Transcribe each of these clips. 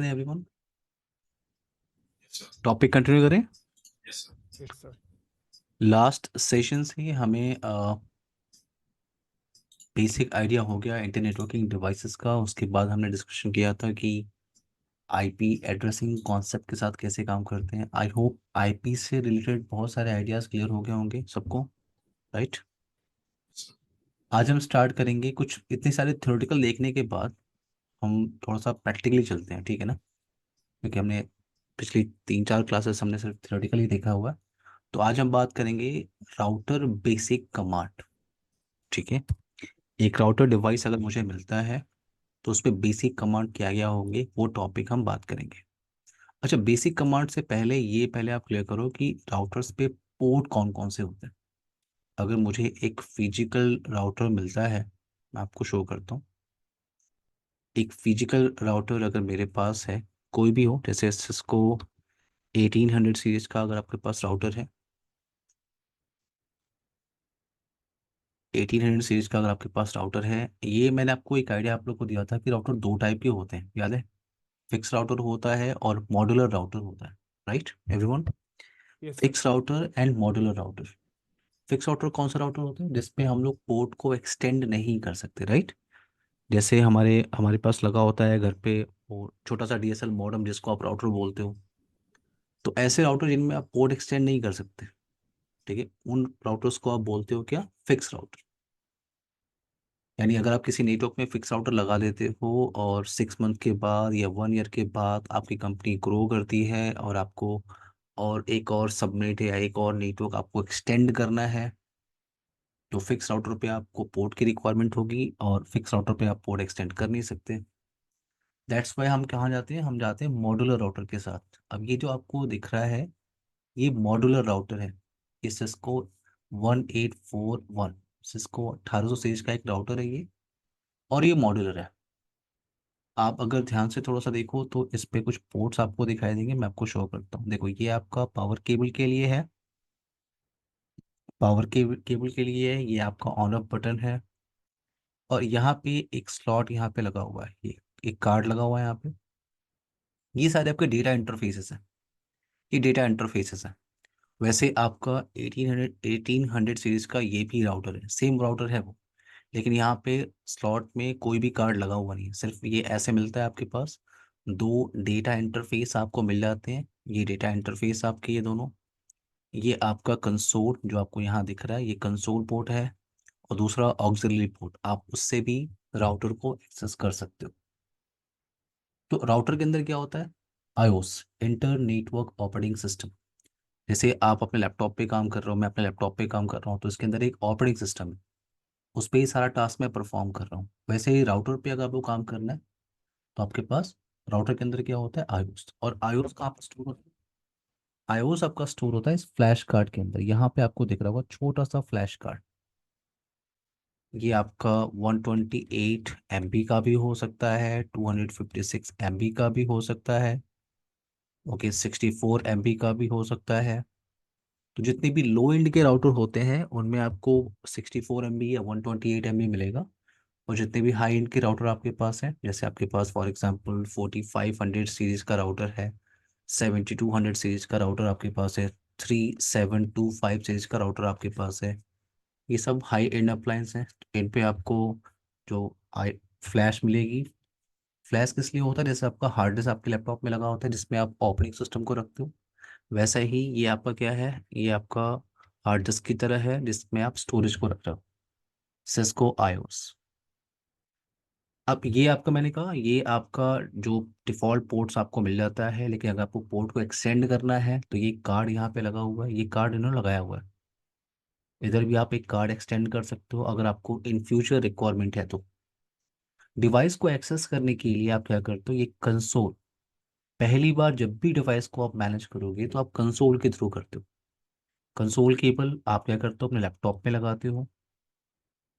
Everyone, Yes, sir. Topic continue करें। Yes, sir. Yes, sir. Last session से हमें basic idea हो गया इंटरनेट नेटवर्किंग डिवाइसेस का। उसके बाद हमने डिस्कशन किया था कि आईपी एड्रेसिंग कॉन्सेप्ट के साथ कैसे काम करते हैं। आई होप आईपी से रिलेटेड बहुत सारे आइडियाज़ क्लियर हो गए होंगे सबको, राइट। Sir. आज हम स्टार्ट करेंगे। कुछ इतने सारे थ्योरेटिकल देखने के बाद हम थोड़ा सा प्रैक्टिकली चलते हैं, ठीक है ना, क्योंकि हमने पिछली 3-4 क्लासेस हमने सिर्फ थ्योरेटिकली देखा हुआ है। तो आज हम बात करेंगे राउटर बेसिक कमांड, ठीक है। एक राउटर डिवाइस अगर मुझे मिलता है तो उस पर बेसिक कमांड क्या क्या होंगे, वो टॉपिक हम बात करेंगे। अच्छा, बेसिक कमांड से पहले पहले आप क्लियर करो कि राउटर्स पे पोर्ट कौन कौन से होते हैं। अगर मुझे एक फिजिकल राउटर मिलता है, मैं आपको शो करता हूँ। एक फिजिकल राउटर अगर मेरे पास है, कोई भी हो, जैसे सिस्को 1800 सीरीज का अगर आपके पास राउटर है, 1800 सीरीज का अगर आपके पास राउटर है, ये मैंने आपको एक आइडिया आप लोग को दिया था कि राउटर दो टाइप के होते हैं, याद है। फिक्स राउटर होता है और मॉड्यूलर राउटर होता है, right everyone. Yes, sir. Fix router and modular router. Fix router कौन सा राउटर होता है जिसपे हम लोग पोर्ट को एक्सटेंड नहीं कर सकते, राइट। जैसे हमारे हमारे पास लगा होता है घर पे वो छोटा सा डीएसएल मॉडेम जिसको आप राउटर बोलते हो। तो ऐसे राउटर जिनमें आप पोर्ट एक्सटेंड नहीं कर सकते, ठीक है, उन राउटर्स को आप बोलते हो क्या, फिक्स राउटर। यानी अगर आप किसी नेटवर्क में फिक्स राउटर लगा देते हो और 6 मंथ के बाद या 1 ईयर के बाद आपकी कंपनी ग्रो करती है और आपको और एक और सबनेट या एक और नेटवर्क आपको एक्सटेंड करना है, तो फिक्स राउटर पे आपको पोर्ट की रिक्वायरमेंट होगी और फिक्स राउटर पे आप पोर्ट एक्सटेंड कर नहीं सकते। दैट्स वाई हम कहाँ जाते हैं, हम जाते हैं मॉड्यूलर राउटर के साथ। अब ये जो आपको दिख रहा है, ये मॉड्यूलर राउटर है। ये सिस्को 1841, सिस्को 1800 सीरीज का एक राउटर है ये, और ये मॉड्यूलर है। आप अगर ध्यान से थोड़ा सा देखो तो इस पे कुछ पोर्ट्स आपको दिखाई देंगे, मैं आपको शो करता हूँ। देखो, ये आपका पावर केबल के लिए है, पावर केबल के लिए है, ये आपका ऑन ऑफ बटन है। और यहाँ पे एक स्लॉट यहाँ पे लगा हुआ है, ये एक कार्ड लगा हुआ है यहाँ पे। ये सारे आपके डेटा इंटरफेसेस हैं, ये डेटा इंटरफेसेस हैं। वैसे आपका 1800 सीरीज का ये भी राउटर है, सेम राउटर है वो, लेकिन यहाँ पे स्लॉट में कोई भी कार्ड लगा हुआ नहीं है, सिर्फ ये ऐसे मिलता है आपके पास। दो डेटा इंटरफेस आपको मिल जाते हैं, ये डेटा इंटरफेस आपके ये दोनों। ये आपका कंसोल जो आपको यहाँ दिख रहा है, ये कंसोल पोर्ट है। और दूसरा ऑक्सिलरी पोर्ट, आप उससे भी राउटर को एक्सेस कर सकते हो। तो राउटर के अंदर क्या होता है, iOS, inter network operating system. जैसे आप अपने लैपटॉप पे काम कर रहे हो, मैं अपने लैपटॉप पे काम कर रहा हूँ, तो इसके अंदर एक ऑपरेटिंग सिस्टम है, उस पर ही सारा टास्क मैं परफॉर्म कर रहा हूँ। वैसे ही राउटर पे अगर आपको काम करना है तो आपके पास राउटर के अंदर क्या होता है, आईओस। और आईओस कहाँ पर स्टोर होता है, आईओस आपका स्टोर होता है इस फ्लैश कार्ड के अंदर। यहाँ पे आपको दिख रहा होगा छोटा सा फ्लैश कार्ड। ये आपका 128 MB का भी हो सकता है, 256 MB का भी हो सकता है, ओके, 64 MB का भी हो सकता है। तो जितने भी लो एंड के राउटर होते हैं उनमें आपको 64 MB या 128 MB मिलेगा। और जितने भी हाई एंड के राउटर आपके पास हैं, जैसे आपके पास फॉर एग्जांपल 4500 सीरीज का राउटर है, 7200 सीरीज का राउटर आपके पास है, 3725 सीरीज का राउटर आपके पास है, ये सब हाई एंड अप्लायंस हैं। तो इन पे आपको जो आई फ्लैश मिलेगी। फ्लैश किस लिए होता है, जैसे आपका हार्ड डिस्क आपके लैपटॉप में लगा होता है जिसमें आप ऑपरेटिंग सिस्टम को रखते हो, वैसा ही ये आपका क्या है, ये आपका हार्ड डिस्क की तरह है जिसमें आप स्टोरेज को रख रहे हो, सिस्को आईओस। अब ये आपका, मैंने कहा ये आपका जो डिफ़ॉल्ट पोर्ट्स आपको मिल जाता है, लेकिन अगर आपको पोर्ट को एक्सटेंड करना है तो ये कार्ड यहाँ पे लगा हुआ है, ये कार्ड इन्होंने लगाया हुआ है। इधर भी आप एक कार्ड एक्सटेंड कर सकते हो अगर आपको इन फ्यूचर रिक्वायरमेंट है तो। डिवाइस को एक्सेस करने के लिए आप क्या करते हो, ये कंसोल, पहली बार जब भी डिवाइस को आप मैनेज करोगे तो आप कंसोल के थ्रू करते हो। कंसोल केबल आप क्या करते हो, अपने लैपटॉप में लगाते हो।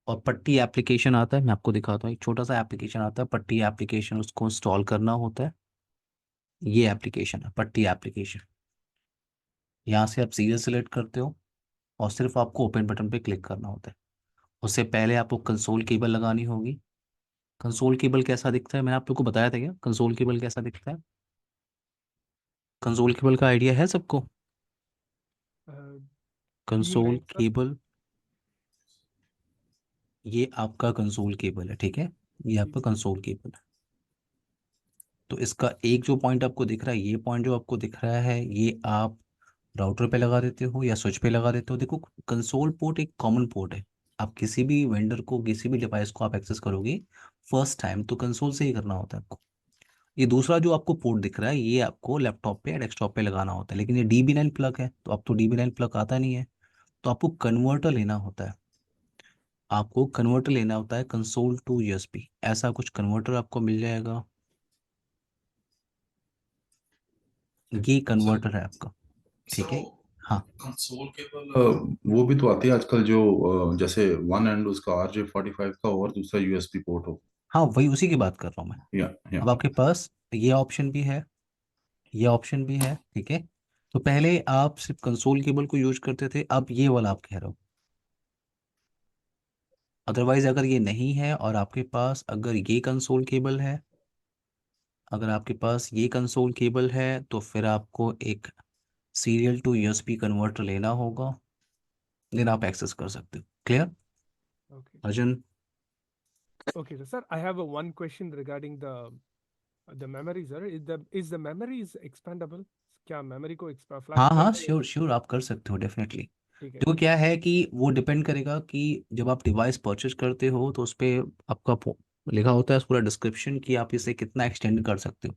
और पट्टी एप्लीकेशन आता है, मैं आपको दिखाता हूँ, एक छोटा सा एप्लीकेशन आता है पट्टी एप्लीकेशन, उसको इंस्टॉल करना होता है। ये एप्लीकेशन है पट्टी एप्लीकेशन। यहाँ से आप सीरियल सेलेक्ट करते हो और सिर्फ आपको ओपन बटन पे क्लिक करना होता है। उससे पहले आपको कंसोल केबल लगानी होगी, कंसोल केबल कैसा दिखता है, मैंने आप लोग को बताया था क्या कंसोल केबल कैसा दिखता है? कंसोल केबल का आइडिया है सबको? तीन कंसोल लाइन सर। केबल, ये आपका कंसोल केबल है, ठीक है। ये जी आपका सर। कंसोल केबल है। तो इसका एक जो पॉइंट आपको दिख रहा है, ये पॉइंट जो आपको दिख रहा है, ये आप राउटर पे लगा देते हो या स्विच पे लगा देते हो। देखो, कंसोल पोर्ट एक कॉमन पोर्ट है। आप किसी भी वेंडर को, किसी भी डिवाइस को आप एक्सेस करोगे फर्स्ट टाइम, तो कंसोल से ही करना होता है आपको। ये दूसरा जो आपको पोर्ट दिख रहा है, ये आपको लैपटॉप पे या डेस्कटॉप पे लगाना होता है, लेकिन ये DB9 प्लग है, तो अब तो DB9 प्लग आता नहीं है। तो आपको कन्वर्टर लेना होता है। आपको कन्वर्टर लेना होता है, कंसोल टू USB, ऐसा कुछ कन्वर्टर आपको मिल जाएगा। ये सर कन्वर्टर है आपका, सर ठीक वो है। हाँ कंसोल केबल वो भी तो आती है आजकल जो जैसे वन एंड उसका RJ45 का और दूसरा USB पोर्ट हो। हाँ, वही उसी की बात कर रहा हूँ मैं। या अब आपके पास ये ऑप्शन भी है, ये ऑप्शन भी है, ठीक है। तो पहले आप सिर्फ कंसोल केबल को यूज करते थे, अब ये वाला आप कह रहे हो। अदरवाइज अगर ये नहीं है और आपके पास अगर ये कंसोल केबल है, अगर आपके पास ये कंसोल केबल है, तो फिर आपको एक सीरियल टू USB कन्वर्टर लेना होगा, देन आप एक्सेस कर सकते हो। Clear Okay. Arjun? Okay, sir. Sir, I have a one question regarding the memory, sir. Is the memory is expandable? क्या मेमोरी को फ्लैश हाँ हाँ, करके? श्योर श्योर, आप कर सकते हो डेफिनेटली। ठीक है, देखो, ठीक है। क्या है कि वो डिपेंड करेगा कि जब आप डिवाइस परचेज करते हो तो उस पर आपका लिखा होता है पूरा डिस्क्रिप्शन कि आप इसे कितना एक्सटेंड कर सकते हो,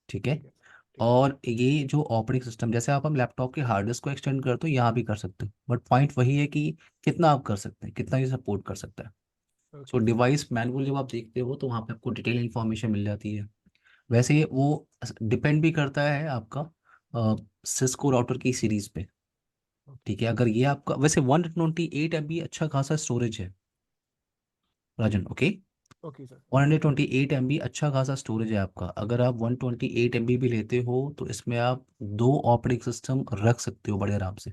ठीक है। ठीक है, ठीक है। और ये जो ऑपरेटिंग सिस्टम, जैसे आप हम लैपटॉप के हार्ड डिस्क को एक्सटेंड करते हो, यहाँ भी कर सकते हो, बट पॉइंट वही है कि कितना आप कर सकते हैं, कितना ये सपोर्ट कर सकता है। So okay sir. Device manual जब आप देखते हो तो वहाँ पे आपको डिटेल इन्फॉर्मेशन मिल जाती है। वैसे ही वो डिपेंड भी करता है आपका सिस्को राउटर की सीरीज पे, ओके, ठीक है। अगर ये आपका वैसे 128 MB अच्छा खासा स्टोरेज है राजन, ओके। Okay sir. 128 MB अच्छा खासा स्टोरेज है आपका। अगर आप 128 MB भी लेते हो तो इसमें आप दो ऑपरेटिंग सिस्टम रख सकते हो बड़े आराम से।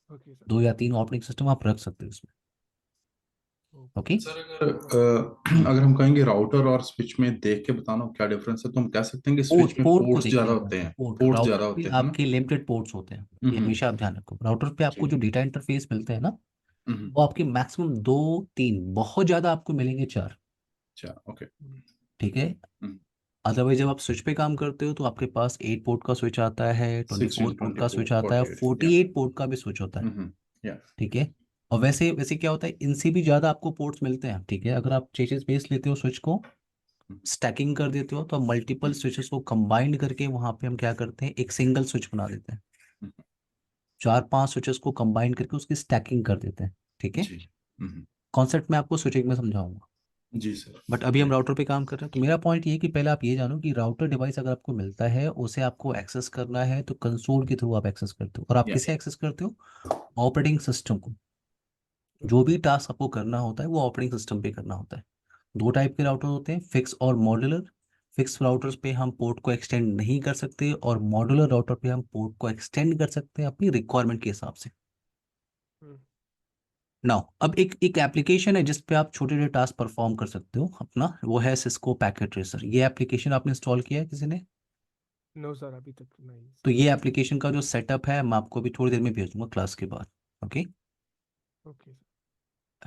Okay sir. दो या तीन ऑपरेटिंग सिस्टम आप रख सकते हो इसमें, ओके। ओके। सर अगर हम कहेंगे राउटर और स्विच में देख के बताना क्या डिफरेंस है, तो हम कह सकते हैं कि स्विच पोर्ट में पोर्ट को पोर्ट्स ज्यादा देखिए आप, होते हैं। पोर्ट पोर्ट्स ज्यादा राउटर पे होते हैं ना। आपके लिमिटेड पोर्ट्स होते हैं। ये हम्म। हमेशा आप ध्यान रखो, राउटर पे आपको जी। जो डेटा इंटरफेस मिलते हैं ना, हम्म। वो आपके मैक्सिमम दो, तीन, बहुत ज्यादा आपको मिलेंगे चार, अच्छा, ओके। ठीक है। हम्म। अदरवाइज जब आप स्विच पे काम करते हो तो आपके पास 8 पोर्ट का स्विच आता है, 16, 24 पोर्ट का 24, स्विच आता है, 48, या। 48 पोर्ट का भी स्विच होता है, हम्म। या। ठीक है। और वैसे वैसे क्या होता है, इनसे भी ज़्यादा आपको पोर्ट्स मिलते हैं, ठीक है। अगर आप 6 6 स्पेस लेते हो, स्विच को स्टैकिंग कर देते हो, तो आप मल्टीपल स्विचेस को कंबाइंड करके वहाँ पे हम क्या करते हैं, एक सिंगल स्विच बना देते हैं। 4 5 स्विचेस को कंबाइंड करके उसकी स्टैकिंग कर देते हैं, ठीक है। जी। हम्म। कॉन्सेप्ट मैं आपको स्विचिंग में समझाऊंगा, जी सर। बट अभी हम राउटर पे काम कर रहे हैं। तो मेरा पॉइंट ये है कि पहले आप ये जानो कि राउटर डिवाइस अगर आपको मिलता है, उसे आपको एक्सेस करना है तो कंसोल के थ्रू आप एक्सेस करते हो। और आप या। किसे एक्सेस करते हो? ऑपरेटिंग सिस्टम को। जो ओके। भी टास्क आपको करना होता है वो ऑपरेटिंग सिस्टम पे करना होता है। दो टाइप के राउटर होते हैं, फिक्स और मॉड्यूलर। फिक्स राउटर्स पे हम पोर्ट को एक्सटेंड नहीं कर सकते, और मॉड्यूलर राउटर पे हम पोर्ट को एक्सटेंड कर सकते हैं अपनी रिक्वायरमेंट के हिसाब से। नाउ अब एक एप्लीकेशन है जिस पे आप छोटे छोटे टास्क परफॉर्म कर सकते हो अपना, वो है सिस्को पैकेट ट्रेसर। ये एप्लीकेशन आपने इंस्टॉल किया है किसी ने? नो सर, अभी तक नहीं तो सर। ये एप्लीकेशन का जो सेटअप है मैं आपको अभी थोड़ी देर में भेज दूंगा क्लास के बाद, okay. Okay sir.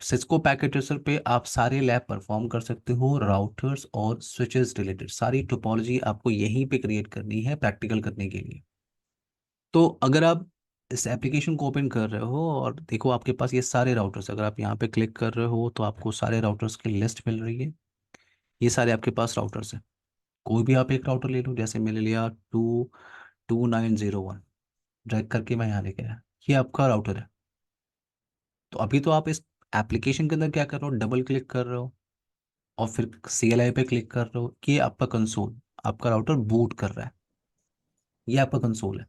Cisco packet tracer पे आप सारे लैब परफॉर्म कर सकते हो, राउटर्स और स्विचेस रिलेटेड सारी टोपोलॉजी आपको यहीं पे क्रिएट करनी है प्रैक्टिकल करने के लिए। तो अगर आप इस एप्लीकेशन को ओपन कर रहे हो और देखो आपके पास ये सारे राउटर्स, अगर आप यहाँ पे क्लिक कर रहे हो तो आपको सारे राउटर्स की लिस्ट मिल रही है। ये सारे आपके पास राउटर्स हैं। कोई भी आप एक राउटर ले लो, जैसे मैंने लिया 22901, ड्रैग करके मैं यहाँ लेके आया, ये आपका राउटर है। तो अभी तो आप इस एप्लीकेशन के अंदर क्या कर रहे हो, डबल क्लिक कर रहे हो और फिर CLI पे क्लिक कर रहे हो कि आपका कंसोल, आपका राउटर बूट कर रहा है, ये आपका कंसोल है।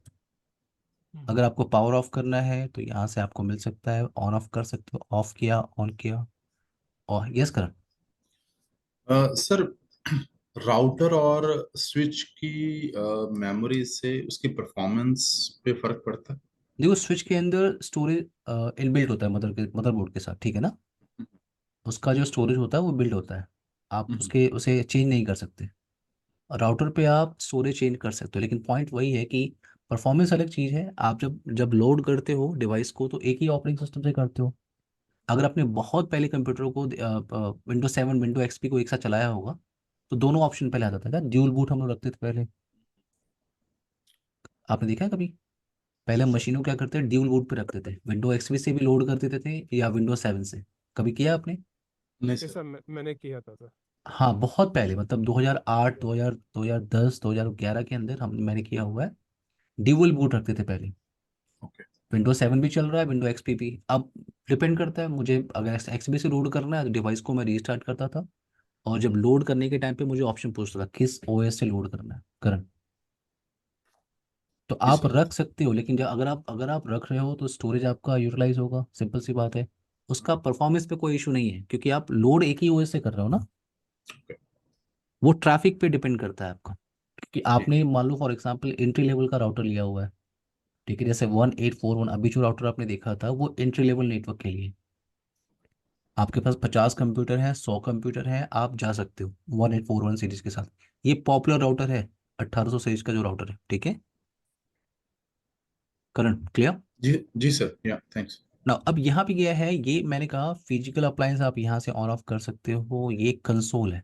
अगर आपको पावर ऑफ करना है तो यहाँ से आपको मिल सकता है, ऑन ऑफ कर सकते हो, ऑफ किया, ऑन किया, और यस कर। सर राउटर और स्विच की मेमोरी से उसकी परफॉर्मेंस पे फर्क पड़ता है? देखो, स्विच के अंदर स्टोरेज इनबिल्ट होता है मदरबोर्ड के साथ, ठीक है ना। उसका जो स्टोरेज होता है वो बिल्ड होता है। आप उसके उसे चेंज नहीं कर सकते। राउटर पे आप स्टोरेज चेंज कर सकते हो, लेकिन पॉइंट वही है कि परफॉर्मेंस अलग चीज़ है। आप जब जब लोड करते हो डिवाइस को तो एक ही ऑपरेटिंग सिस्टम से करते हो। अगर आपने बहुत पहले कंप्यूटर को विंडो 7 विंडो एक्सपी को एक साथ चलाया होगा तो दोनों ऑप्शन पहले आता था क्या, ड्यूल बूट हम लोग रखते थे पहले। आपने देखा है कभी? पहले हम मशीनों क्या करते थे, ड्यूल बूट पे रखते थे, विंडो एक्सपी से भी लोड कर देते थे या विंडो 7 से। कभी किया आपने? नहीं ये सर। सब मैंने किया था सर। हाँ बहुत पहले, मतलब 2008 2010 2011 के अंदर हम मैंने किया हुआ है। ड्यूल बूट रखते थे पहले। ओके। विंडो 7 भी चल रहा है, विंडो एक्सपी भी। अब डिपेंड करता है, मुझे अगर एक्सपी से लोड करना है तो डिवाइस को मैं रीस्टार्ट करता था, और जब लोड करने के टाइम पे मुझे ऑप्शन पूछता था किस ओएस से लोड करना है करंट। तो जी आप सर। रख सकते हो, लेकिन जब अगर आप रख रहे हो तो स्टोरेज आपका यूटिलाइज होगा, सिंपल सी बात है। उसका परफॉर्मेंस पे कोई इशू नहीं है, क्योंकि आप लोड एक ही ओएस से कर रहे हो ना। ओके। वो ट्रैफिक पे डिपेंड करता है आपका, कि ठीक। आपने मान लो फॉर एग्जांपल एंट्री लेवल का राउटर लिया हुआ है। ठीक है, जैसे 1841 अभी जो राउटर आपने देखा था वो एंट्री लेवल नेटवर्क के लिए। आपके पास 50 कंप्यूटर हैं, 100 कंप्यूटर हैं, आप जा सकते हो 1841 सीरीज के साथ। ये पॉपुलर राउटर है, 1800 सीरीज का जो राउटर है, ठीक है। Current clear? जी जी सर, या थैंक्स। ना अब यहाँ पे गया है, ये मैंने कहा फिजिकल अप्लायंस आप यहाँ से ऑन ऑफ कर सकते हो, ये कंसोल है।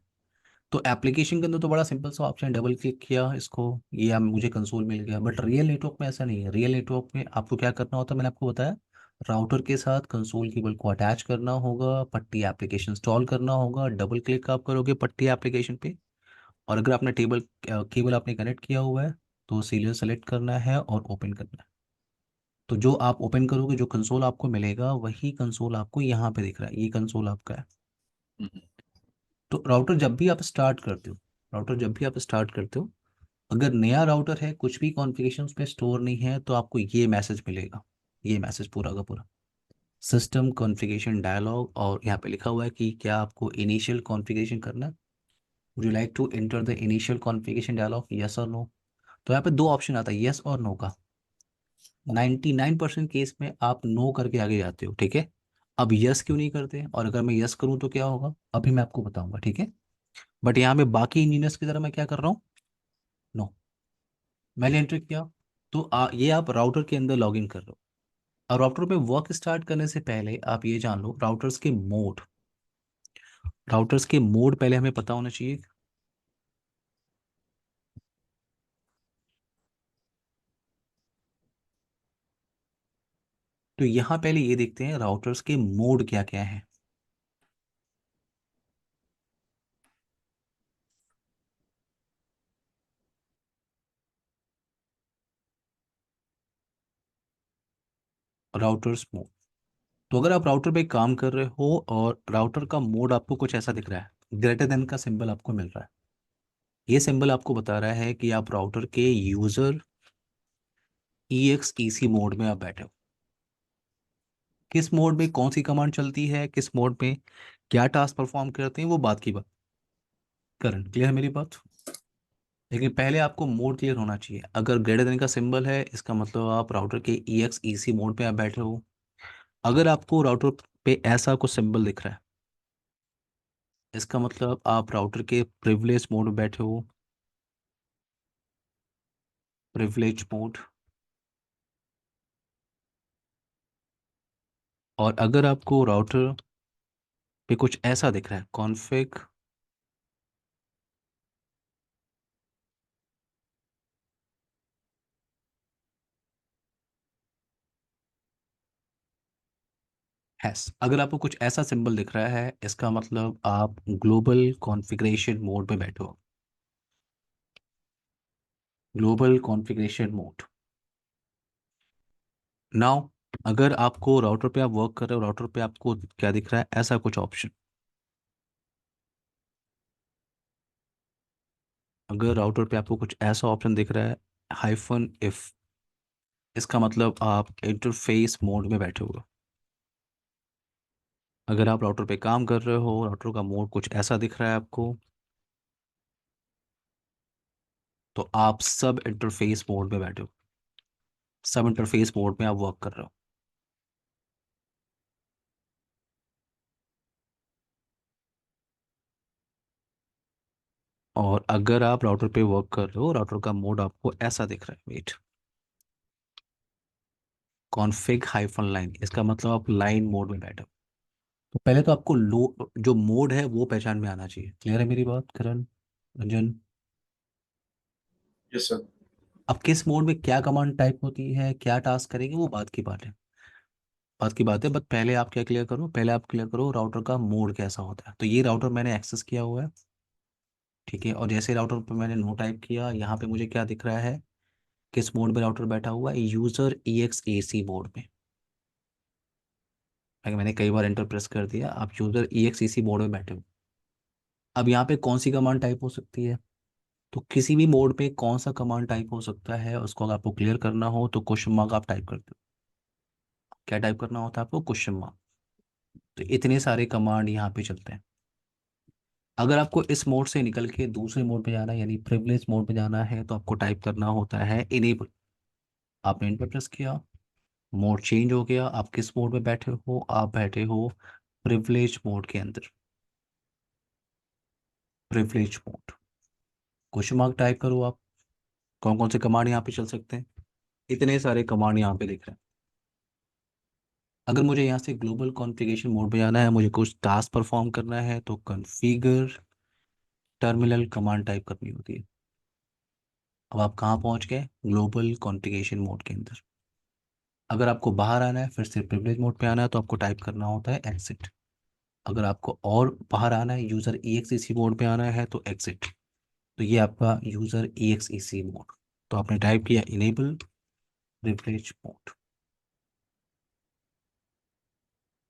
तो एप्लीकेशन के अंदर तो बड़ा सिंपल सा ऑप्शन, डबल क्लिक किया इसको, ये अब मुझे कंसोल मिल गया। बट रियल नेटवर्क में ऐसा नहीं है। रियल नेटवर्क में आपको क्या करना होता है, मैंने आपको बताया, राउटर के साथ कंसोल केबल को अटैच करना होगा, पट्टी एप्लीकेशन इंस्टॉल करना होगा, डबल क्लिक आप करोगे पट्टी एप्लीकेशन पे। और अगर आपने केबल आपने कनेक्ट किया हुआ है तो सीरियल सेलेक्ट करना है और ओपन करना है। तो जो आप ओपन करोगे, जो कंसोल आपको मिलेगा वही कंसोल आपको यहाँ पे दिख रहा है, ये कंसोल आपका है। हम्म। तो राउटर जब भी आप स्टार्ट करते हो, अगर नया राउटर है, कुछ भी कॉन्फ़िगरेशन पे स्टोर नहीं है, तो आपको ये मैसेज मिलेगा। ये मैसेज पूरा का पूरा सिस्टम कॉन्फ़िगरेशन डायलॉग, और यहाँ पे लिखा हुआ है कि क्या आपको इनिशियल कॉन्फ़िगरेशन करना है, would you like to enter the initial configuration dialog, yes और नो। तो यहाँ पे दो ऑप्शन आता है, यस और नो का। 99% केस में आप नो करके आगे जाते हो, ठीक है। अब यस क्यों नहीं करते, और अगर मैं यस करूँ तो क्या होगा, अभी मैं आपको बताऊंगा, ठीक है। बट यहाँ पे बाकी इंजीनियर्स की तरह मैं क्या कर रहा हूँ, नो। मैंने एंटर किया, तो ये आप राउटर के अंदर लॉग इन कर रहे हो। और राउटर पे वर्क स्टार्ट करने से पहले आप ये जान लो, राउटर्स के मोड पहले हमें पता होना चाहिए। तो यहाँ पहले ये देखते हैं राउटर्स के मोड क्या क्या है। Routers mode. तो अगर आप राउटर पे काम कर रहे हो और राउटर का मोड आपको कुछ ऐसा दिख रहा है, ग्रेटर देन का सिंबल आपको मिल रहा है, ये सिंबल आपको बता रहा है कि आप राउटर के यूजर EXEC मोड में आप बैठे हो। किस मोड में कौन सी कमांड चलती है, किस मोड में क्या टास्क परफॉर्म करते हैं, वो बात की बात। करंट क्लियर है मेरी बात? लेकिन पहले आपको मोड क्लियर होना चाहिए। अगर ग्रेटर देन का सिंबल है, इसका मतलब आप राउटर के EXEC मोड पे आप बैठे हो। अगर आपको राउटर पे ऐसा कुछ सिंबल दिख रहा है, इसका मतलब आप राउटर के प्रिविलेज मोड में बैठे हो, प्रिविलेज मोड। और अगर आपको राउटर पे कुछ ऐसा दिख रहा है, कॉन्फ़िग हैश, अगर आपको कुछ ऐसा सिंबल दिख रहा है, इसका मतलब आप ग्लोबल कॉन्फ़िगरेशन मोड में बैठे हो। Global configuration mode. नाउ अगर आपको राउटर पे आप वर्क कर रहे हो, राउटर पे आपको क्या दिख रहा है, ऐसा कुछ ऑप्शन। अगर राउटर पे आपको कुछ ऐसा ऑप्शन दिख रहा है, -if, इसका मतलब आप इंटरफेस मोड में बैठे हुए हो। अगर आप राउटर पे काम कर रहे हो, राउटर का मोड कुछ ऐसा दिख रहा है आपको, तो आप सब इंटरफेस मोड में बैठे हो। सब इंटरफेस मोड में आप वर्क कर रहे हो। और अगर आप राउटर पे वर्क कर रहे हो, राउटर का मोड आपको ऐसा दिख रहा है, वेट, कॉन्फ़िग हाइफन लाइन, इसका मतलब आप लाइन मोड में बैठे हो। तो पहले तो आपको लो जो मोड है वो पहचान में आना चाहिए। क्लियर है मेरी बात करण, रंजन? Yes sir. अब किस मोड में क्या कमांड टाइप होती है, क्या टास्क करेंगे, वो बात की बात है, बात की बात है। बट पहले आप क्या क्लियर करो, पहले आप क्लियर करो राउटर का मोड कैसा होता है। तो ये राउटर मैंने एक्सेस किया हुआ है, ठीक है। और जैसे राउटर पर मैंने नो टाइप किया, यहाँ पे मुझे क्या दिख रहा है, किस मोड में राउटर बैठा हुआ है, यूजर EXAC मोड में। अगर मैंने कई बार एंटर प्रेस कर दिया, आप यूजर EXAC मोड में बैठे हो। अब यहाँ पे कौन सी कमांड टाइप हो सकती है, तो किसी भी मोड पे कौन सा कमांड टाइप हो सकता है, उसको अगर आपको क्लियर करना हो तो क्वेश्चन मार्क आप टाइप करते हो। क्या टाइप करना होता है आपको, क्वेश्चन मार्क। तो इतने सारे कमांड यहाँ पे चलते हैं। अगर आपको इस मोड से निकल के दूसरे मोड पे जाना है, यानी प्रिविलेज मोड पे जाना है, तो आपको टाइप करना होता है इनेबल। आपने एंटर प्रेस किया, मोड चेंज हो गया। आप किस मोड में बैठे हो, आप बैठे हो प्रिविलेज मोड के अंदर, privilege mode. Question mark type करो आप, कौन कौन से कमांड यहाँ पे चल सकते हैं, इतने सारे कमांड यहाँ पे दिख रहे हैं। अगर मुझे यहाँ से ग्लोबल कॉन्फ़िगरेशन मोड पे जाना है, मुझे कुछ टास्क परफॉर्म करना है, तो कॉन्फ़िगर टर्मिनल कमांड टाइप करनी होती है। अब आप कहाँ पहुँच गए, ग्लोबल कॉन्फ़िगरेशन मोड के अंदर। अगर आपको बाहर आना है, फिर से प्रिविलेज मोड पे आना है, तो आपको टाइप करना होता है एग्जिट। अगर आपको और बाहर आना है, यूज़र EXEC मोड पे आना है, तो एग्जिट। तो ये आपका यूज़र EXEC मोड। तो आपने टाइप किया इनेबल प्रिविलेज मोड।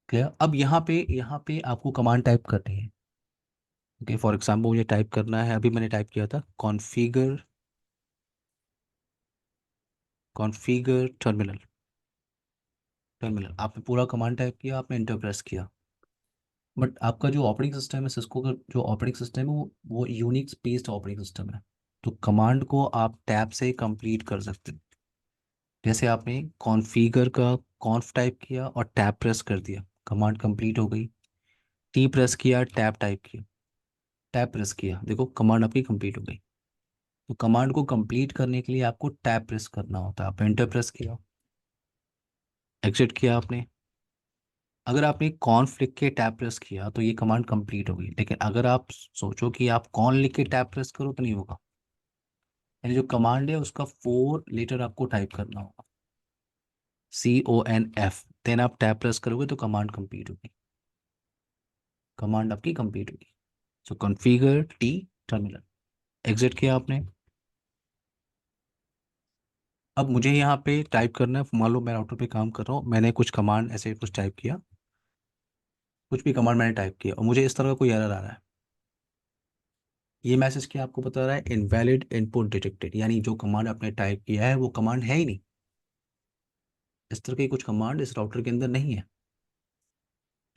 क्लियर? अब यहाँ पे आपको कमांड टाइप करनी है। ओके, फॉर एग्जाम्पल मुझे टाइप करना है, अभी मैंने टाइप किया था कॉन्फ़िगर टर्मिनल। टर्मिनल आपने पूरा कमांड टाइप किया, आपने इंटर प्रेस किया। बट आपका जो ऑपरेटिंग सिस्टम है, सिस्को का जो ऑपरेटिंग सिस्टम है, वो यूनिक्स बेस्ड ऑपरेटिंग सिस्टम है। तो कमांड को आप टैब से कंप्लीट कर सकते हैं। जैसे आपने कॉन्फ़िगर का कॉन्फ टाइप किया और टैब प्रेस कर दिया, कमांड कंप्लीट हो गई। टी प्रेस किया, टैब टाइप किया, टैब प्रेस किया, देखो कमांड आपकी कंप्लीट हो गई। तो कमांड को कंप्लीट करने के लिए आपको टैब प्रेस करना होता है। आप एंटर प्रेस किया, एग्जिट किया आपने। अगर आपने कॉन्फ लिख के टैब प्रेस किया तो ये कमांड कंप्लीट होगी। लेकिन अगर आप सोचो कि आप कॉन लिख के टैब प्रेस करो, तो नहीं होगा। यानी जो कमांड है उसका 4 लेटर आपको टाइप करना होगा, CONF। देन आप टैब प्रेस करोगे तो कमांड कंप्लीट होगी, कमांड आपकी कंप्लीट होगी। सो कॉन्फ़िगर टी टर्मिनल, एग्जिट किया आपने। अब मुझे यहाँ पे टाइप करना है, मान लो मैं राउटर पे काम कर रहा हूँ, मैंने कुछ कमांड ऐसे कुछ टाइप किया, कुछ भी कमांड मैंने टाइप किया और मुझे इस तरह का कोई एरर आ रहा है। ये मैसेज क्या आपको बता रहा है, इनवैलिड इनपुट डिटेक्टेड, यानी जो कमांड आपने टाइप किया है वो कमांड है ही नहीं। इस तरह की कुछ कमांड इस राउटर के अंदर नहीं है।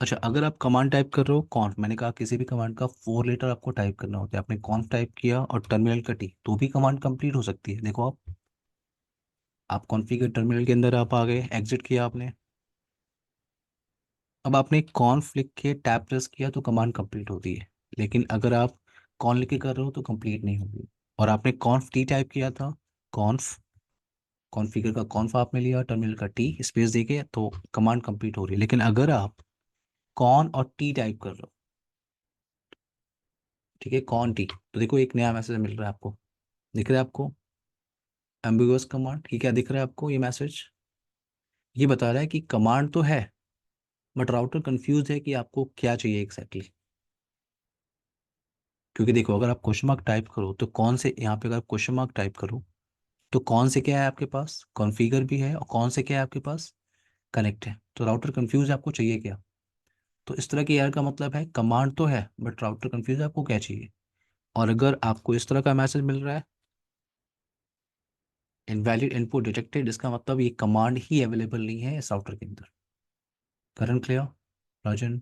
अच्छा, अगर आप कमांड टाइप कर रहे हो कॉन्फ, मैंने कहा किसी भी कमांड का 4 लेटर आपको टाइप करना होता है। आपने कॉन्फ टाइप किया और टर्मिनल कटी, तो भी कमांड कंप्लीट हो सकती है। देखो आप कॉन्फ़िगर टर्मिनल के अंदर आप आ गए, एग्जिट किया आपने। अब आपने कॉन्फ लिख के टैब प्रेस किया तो कमांड कंप्लीट होती है। लेकिन अगर आप कॉन लिख के कर रहे हो तो कंप्लीट नहीं होगी। और आपने कॉन्फ टी टाइप किया था, कॉन्फ, कॉन्फ़िगर का कॉन्फ आपने लिया, टर्मिनल का टी स्पेस देके, तो कमांड कंप्लीट हो रही है। लेकिन अगर आप कॉन और टी टाइप कर रहे हो, ठीक है, कॉन टी, तो देखो एक नया मैसेज मिल रहा है आपको, दिख रहा है आपको एम्बिगुअस कमांड की, क्या दिख रहा है आपको ये मैसेज, ये बता रहा है कि कमांड तो है बट राउटर कंफ्यूज है कि आपको क्या चाहिए एग्जैक्टली। क्योंकि देखो अगर आप क्वेश्चन मार्क टाइप करो तो कौन से, यहाँ पे अगर आप क्वेश्चन मार्क टाइप करो तो कौन से क्या है आपके पास, कॉन्फ़िगर भी है, और कौन से क्या है आपके पास, कनेक्ट है। तो राउटर कंफ्यूज है आपको चाहिए क्या। तो इस तरह की एरर का मतलब है कमांड तो है बट राउटर कंफ्यूज है आपको क्या चाहिए। और अगर आपको इस तरह का मैसेज मिल रहा है इनवैलिड इनपुट डिटेक्टेड, इसका मतलब ये कमांड ही अवेलेबल नहीं है इस राउटर के अंदर। Current clear, Rajan?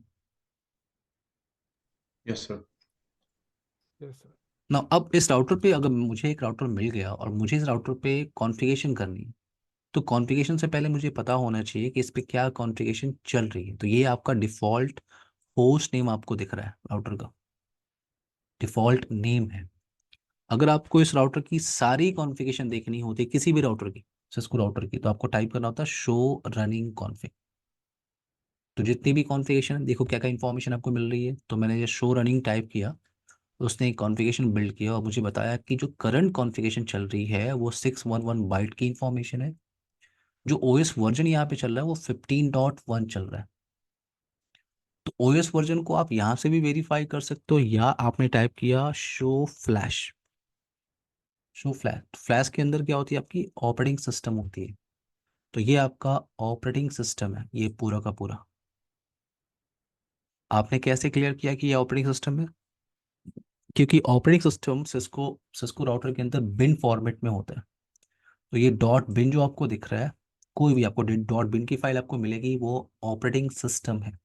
Yes sir. Yes, sir. ना अब इस राउटर पे अगर मुझे एक राउटर मिल गया और मुझे इस राउटर पे कॉन्फ़िगरेशन करनी है, तो कॉन्फ़िगरेशन से पहले मुझे पता होना चाहिए कि इस पे क्या कॉन्फ़िगरेशन चल रही है। तो ये आपका डिफ़ॉल्ट होस्ट नेम आपको दिख रहा है राउटर का, डिफ़ॉल्ट नेम है। अगर आपको इस राउटर की सारी कॉन्फ़िगरेशन देखनी होती है, किसी भी राउटर की, सिस्को राउटर की, तो आपको टाइप करना होता है शो रनिंग कॉन्फ़िग। तो जितनी भी कॉन्फ़िगरेशन है, देखो क्या क्या इन्फॉर्मेशन आपको मिल रही है। तो मैंने ये शो रनिंग टाइप किया, तो उसने एक कॉन्फ़िगरेशन बिल्ड किया और मुझे बताया कि जो करंट कॉन्फ़िगरेशन चल रही है वो 611 बाइट की इन्फॉर्मेशन है। जो ओएस वर्जन यहाँ पे चल रहा है वो 15.1 चल रहा है। तो ओएस वर्जन को आप यहाँ से भी वेरीफाई कर सकते हो, या आपने टाइप किया show flash. Show flash, flash के अंदर क्या होती है, आपकी ऑपरेटिंग सिस्टम होती है। तो ये आपका ऑपरेटिंग सिस्टम है, ये पूरा का पूरा। आपने कैसे क्लियर किया कि ये ऑपरेटिंग सिस्टम है? क्योंकि operating system Cisco Cisco router के अंदर बिन फॉर्मेट में होता है। तो ये डॉट बिन जो आपको दिख रहा है, कोई भी आपको डॉट बिन की फाइल आपको मिलेगी, वो ऑपरेटिंग सिस्टम है।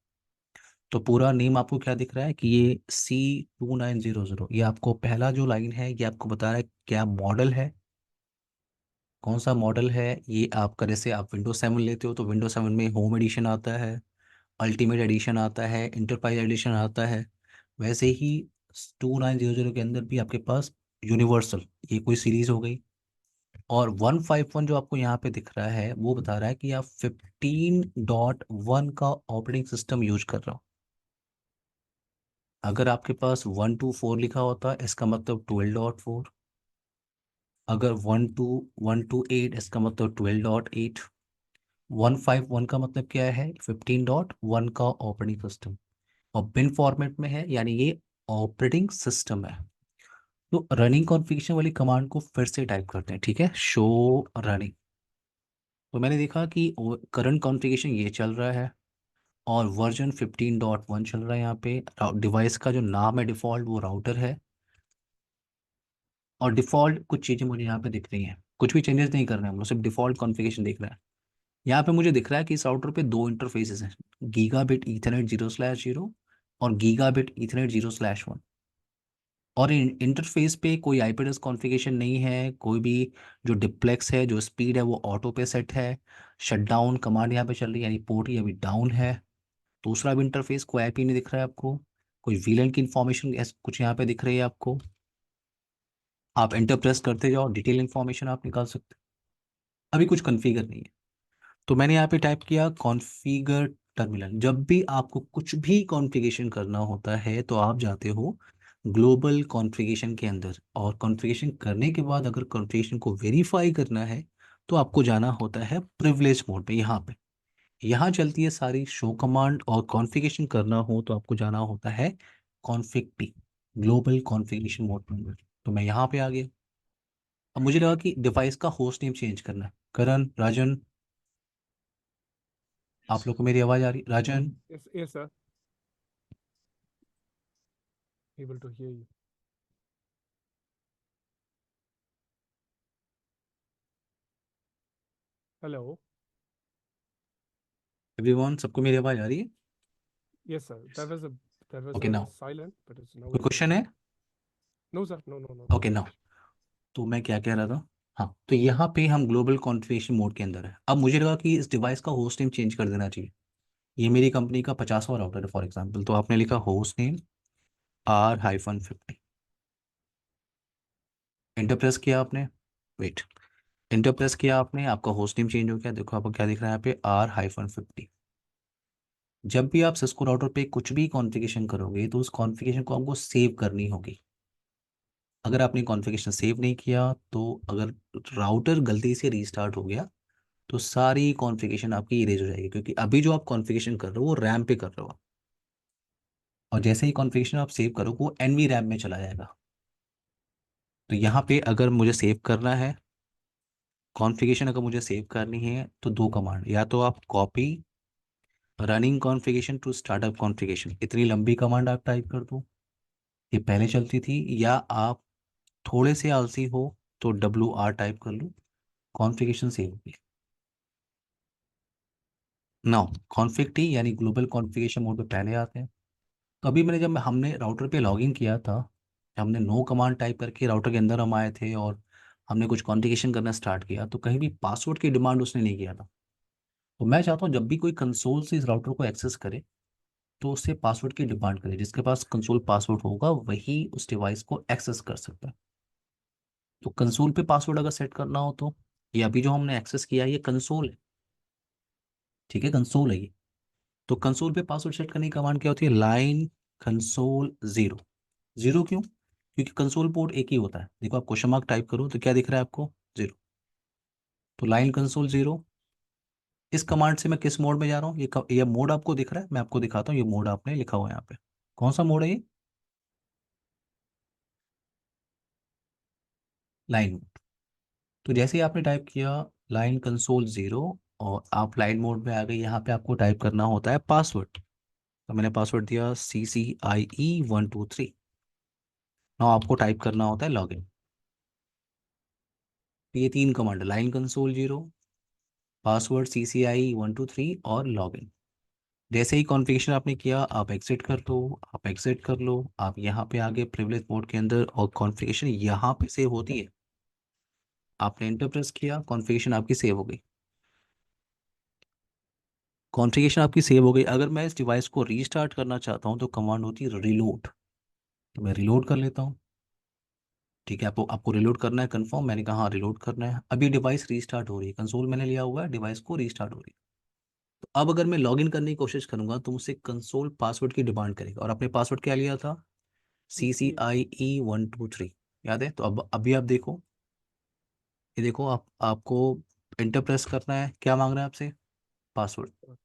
तो पूरा नेम आपको क्या दिख रहा है कि ये C2900, ये आपको पहला जो लाइन है ये आपको बता रहा है क्या मॉडल है, कौन सा मॉडल है। ये आपका, जैसे आप विंडोज 7 लेते हो तो विंडोज 7 में होम एडिशन आता है, अल्टीमेट एडिशन आता है, इंटरप्राइज एडिशन आता है। वैसे ही 2900 के अंदर भी आपके पास यूनिवर्सल, ये कोई सीरीज हो गई। और 151 जो आपको यहाँ पे दिख रहा है वो बता रहा है कि आप 15.1 का ऑपरेटिंग सिस्टम यूज कर रहे हो। अगर आपके पास 124 लिखा होता है इसका मतलब 12.4। अगर 12128 इसका मतलब 12.8। 151 का मतलब क्या है, 15.1 का ऑपरेटिंग सिस्टम। और बिन फॉर्मेट में है, यानी ये ऑपरेटिंग सिस्टम है। तो रनिंग कॉन्फ़िगरेशन वाली कमांड को फिर से टाइप करते हैं, ठीक है, शो रनिंग। तो मैंने देखा कि करंट कॉन्फ़िगरेशन ये चल रहा है और वर्जन 15.1 चल रहा है यहाँ पे। डिवाइस का जो नाम है डिफ़ॉल्ट वो राउटर है, और डिफ़ॉल्ट कुछ चीज़ें मुझे यहाँ पे दिख रही हैं। कुछ भी चेंजेस नहीं कर रहे हैं हम लोग, सिर्फ डिफ़ॉल्ट कॉन्फ़िगरेशन देख रहे हैं। यहाँ पे मुझे दिख रहा है कि इस राउटर पे दो इंटरफेसेस हैं, गीगाबिट ईथरनेट 0/0 और गीगाबिट ईथरनेट 0/1। और इंटरफेस पे कोई आईपी एड्रेस कॉन्फ़िगरेशन नहीं है, कोई भी। जो डिप्लेक्स है, जो स्पीड है वो ऑटो पे सेट है। शटडाउन कमांड यहाँ पे चल रही है, यानी पोर्ट ये अभी डाउन है। दूसरा भी इंटरफेस, कोई आईपी नहीं दिख रहा है आपको। कोई वीलन की इन्फॉर्मेशन कुछ यहाँ पे दिख रही है आपको। आप एंटर प्रेस करते जाओ, डिटेल इन्फॉर्मेशन आप निकाल सकते हो। अभी कुछ कॉन्फ़िगर नहीं है। तो मैंने यहाँ पे टाइप किया कॉन्फ़िगर टर्मिनल। जब भी आपको कुछ भी कॉन्फ़िगरेशन करना होता है तो आप जाते हो ग्लोबल कॉन्फ़िगरेशन के अंदर, और कॉन्फ़िगरेशन करने के बाद अगर कॉन्फ़िगरेशन को वेरीफाई करना है तो आपको जाना होता है प्रिविलेज मोड पे। यहाँ पे यहाँ चलती है सारी शो कमांड, और कॉन्फ़िगरेशन करना हो तो आपको जाना होता है config T, global configuration mode पे। तो मैं यहाँ पे आ गया। अब मुझे लगा कि डिवाइस का होस्ट नेम चेंज करना है। करण, राजन, आप लोग को मेरी आवाज़ आ रही? राजन, Yes, yes, sir. Able to hear you. Hello. Everyone, सबको मेरी आवाज़ आ रही है? Yes, sir. There was okay, a now silent, but it's now कोई it's क्वेश्चन okay. है? No, sir. No, no, no. Okay, now तो मैं क्या कह रहा था। हाँ, तो यहाँ पे हम ग्लोबल कॉन्फ़िगरेशन मोड के अंदर है। अब मुझे लगा कि इस डिवाइस का होस्ट नेम चेंज कर देना चाहिए। ये मेरी कंपनी का 50वां राउटर है फॉर एग्जांपल, तो आपने लिखा host name R-50। Enter press किया आपने, वेट, इंटर प्रेस किया आपने, आपका होस्ट नेम चेंज हो गया। देखो आपको क्या दिख रहा है यहाँ पे, R-50। जब भी आप सिस्को राउटर पे कुछ भी कॉन्फ़िगरेशन करोगे तो उस कॉन्फ़िगरेशन को आपको सेव करनी होगी। अगर आपने कॉन्फ़िगरेशन सेव नहीं किया तो अगर राउटर गलती से रीस्टार्ट हो गया तो सारी कॉन्फ़िगरेशन आपकी इरेज हो जाएगी, क्योंकि अभी जो आप कॉन्फ़िगरेशन कर रहे हो वो रैम पे कर रहे हो। और जैसे ही कॉन्फ़िगरेशन आप सेव करो वो एनवी रैम में चला जाएगा। तो यहाँ पे अगर मुझे सेव करना है कॉन्फ़िगरेशन, अगर मुझे सेव करनी है तो दो कमांड, या तो आप copy running configuration to startup configuration, इतनी लंबी कमांड आप टाइप कर दो, ये पहले चलती थी। या आप थोड़े से आलसी हो तो WR टाइप कर लो, कॉन्फ़िगरेशन सेव होगी। नाउ कॉन्फ़िग टी यानी ग्लोबल कॉन्फ़िगरेशन मोड पे पहले आते हैं। तो अभी मैंने, जब हमने राउटर पे लॉगिन किया था, हमने नो कमांड टाइप करके राउटर के अंदर हम आए थे और हमने कुछ कॉन्फ़िगरेशन करना स्टार्ट किया, तो कहीं भी पासवर्ड की डिमांड उसने नहीं किया था। तो मैं चाहता हूँ जब भी कोई कंसोल से इस राउटर को एक्सेस करे तो उससे पासवर्ड की डिमांड करे। जिसके पास कंसोल पासवर्ड होगा वही उस डिवाइस को एक्सेस कर सकता है। तो कंसोल पे पासवर्ड अगर सेट करना हो तो ये अभी जो हमने एक्सेस किया है ये कंसोल है, ठीक है, कंसोल है ये। तो कंसोल पे पासवर्ड सेट करने की कमांड क्या होती है? Line console zero. जीरो क्यों? क्योंकि कंसोल पोर्ट एक ही होता है। देखो आप क्वेश्चन मार्क टाइप करो तो क्या दिख रहा है आपको? जीरो। तो लाइन कंसोल जीरो। इस कमांड से मैं किस मोड में जा रहा हूँ? ये मोड आपको दिख रहा है, मैं आपको दिखाता हूँ। ये मोड आपने लिखा हुआ है यहाँ पे, कौन सा मोड है ये? Line mode. तो जैसे ही आपने टाइप किया लाइन कंसोल जीरो और आप लाइन मोड में आ गए, यहाँ पे आपको टाइप करना होता है पासवर्ड। तो मैंने पासवर्ड दिया CCIE123। नाउ आपको टाइप करना होता है लॉगिन। ये तीन command, line console zero, password CCIE123 और लॉगिन। जैसे ही कॉन्फ़िगरेशन आपने किया आप एग्जिट कर लो, आप एग्जिट कर लो, आप यहाँ पे आगे प्रिविलेज मोड के अंदर और कॉन्फ़िगरेशन यहाँ पे सेव होती है। आपने एंटर प्रेस किया, कॉन्फ़िगरेशन आपकी सेव हो गई। कॉन्फ़िगरेशन आपकी सेव हो गई। अगर मैं इस डिवाइस को रीस्टार्ट करना चाहता हूँ तो कमांड होती है रीलोड। तो मैं रीलोड कर लेता हूँ। ठीक है, आपको आपको रिलोड करना है कंफर्म? मैंने कहा हाँ रिलोड करना है। अभी डिवाइस रीस्टार्ट हो रही है, कंसोल मैंने लिया हुआ है, डिवाइस को रीस्टार्ट हो रही है। तो अब अगर मैं लॉगिन करने की कोशिश करूंगा तो मुझसे कंसोल पासवर्ड की डिमांड करेगा। और आपने पासवर्ड क्या लिया था? CCI। CCIE123। याद है? तो अब अभी आप देखो, ये देखो आप आपको एंटर प्रेस करना है। क्या मांग रहा है आपसे? पासवर्ड।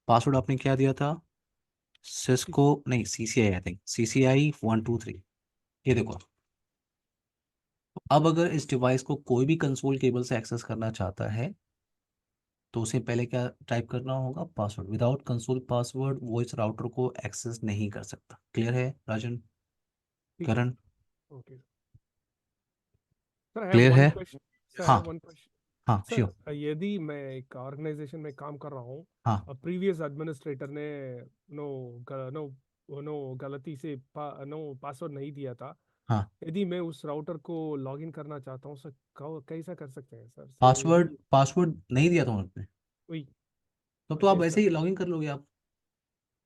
पासवर्ड आपने क्या दिया था? सिस्को नहीं, CCI, आई थिंक CCIE123। ये देखो। अब अगर इस डिवाइस को कोई भी कंसोल केबल से एक्सेस करना चाहता है तो उसे पहले क्या टाइप करना होगा? पासवर्ड। विदाउट कंसोल पासवर्ड वो इस राउटर को एक्सेस नहीं कर सकता। क्लियर है राजन? ठीक है Karan? Sir. Okay sir, I have clear one है? क्वेश्चन। सर, आई हाँ, हैव वन क्वेश्चन। हाँ सर, श्योर। यदि मैं एक ऑर्गेनाइजेशन में काम कर रहा हूँ, हाँ, प्रीवियस एडमिनिस्ट्रेटर ने नो नो नो गलती से नो पासवर्ड नहीं दिया था, हाँ। यदि मैं उस राउटर को लॉगिन करना चाहता हूँ सर, कैसा कर सकते हैं सर से? पासवर्ड पासवर्ड नहीं दिया था उन्होंने, वही। तब तो आप यस वैसे सर। ही लॉगिन कर लोगे आप।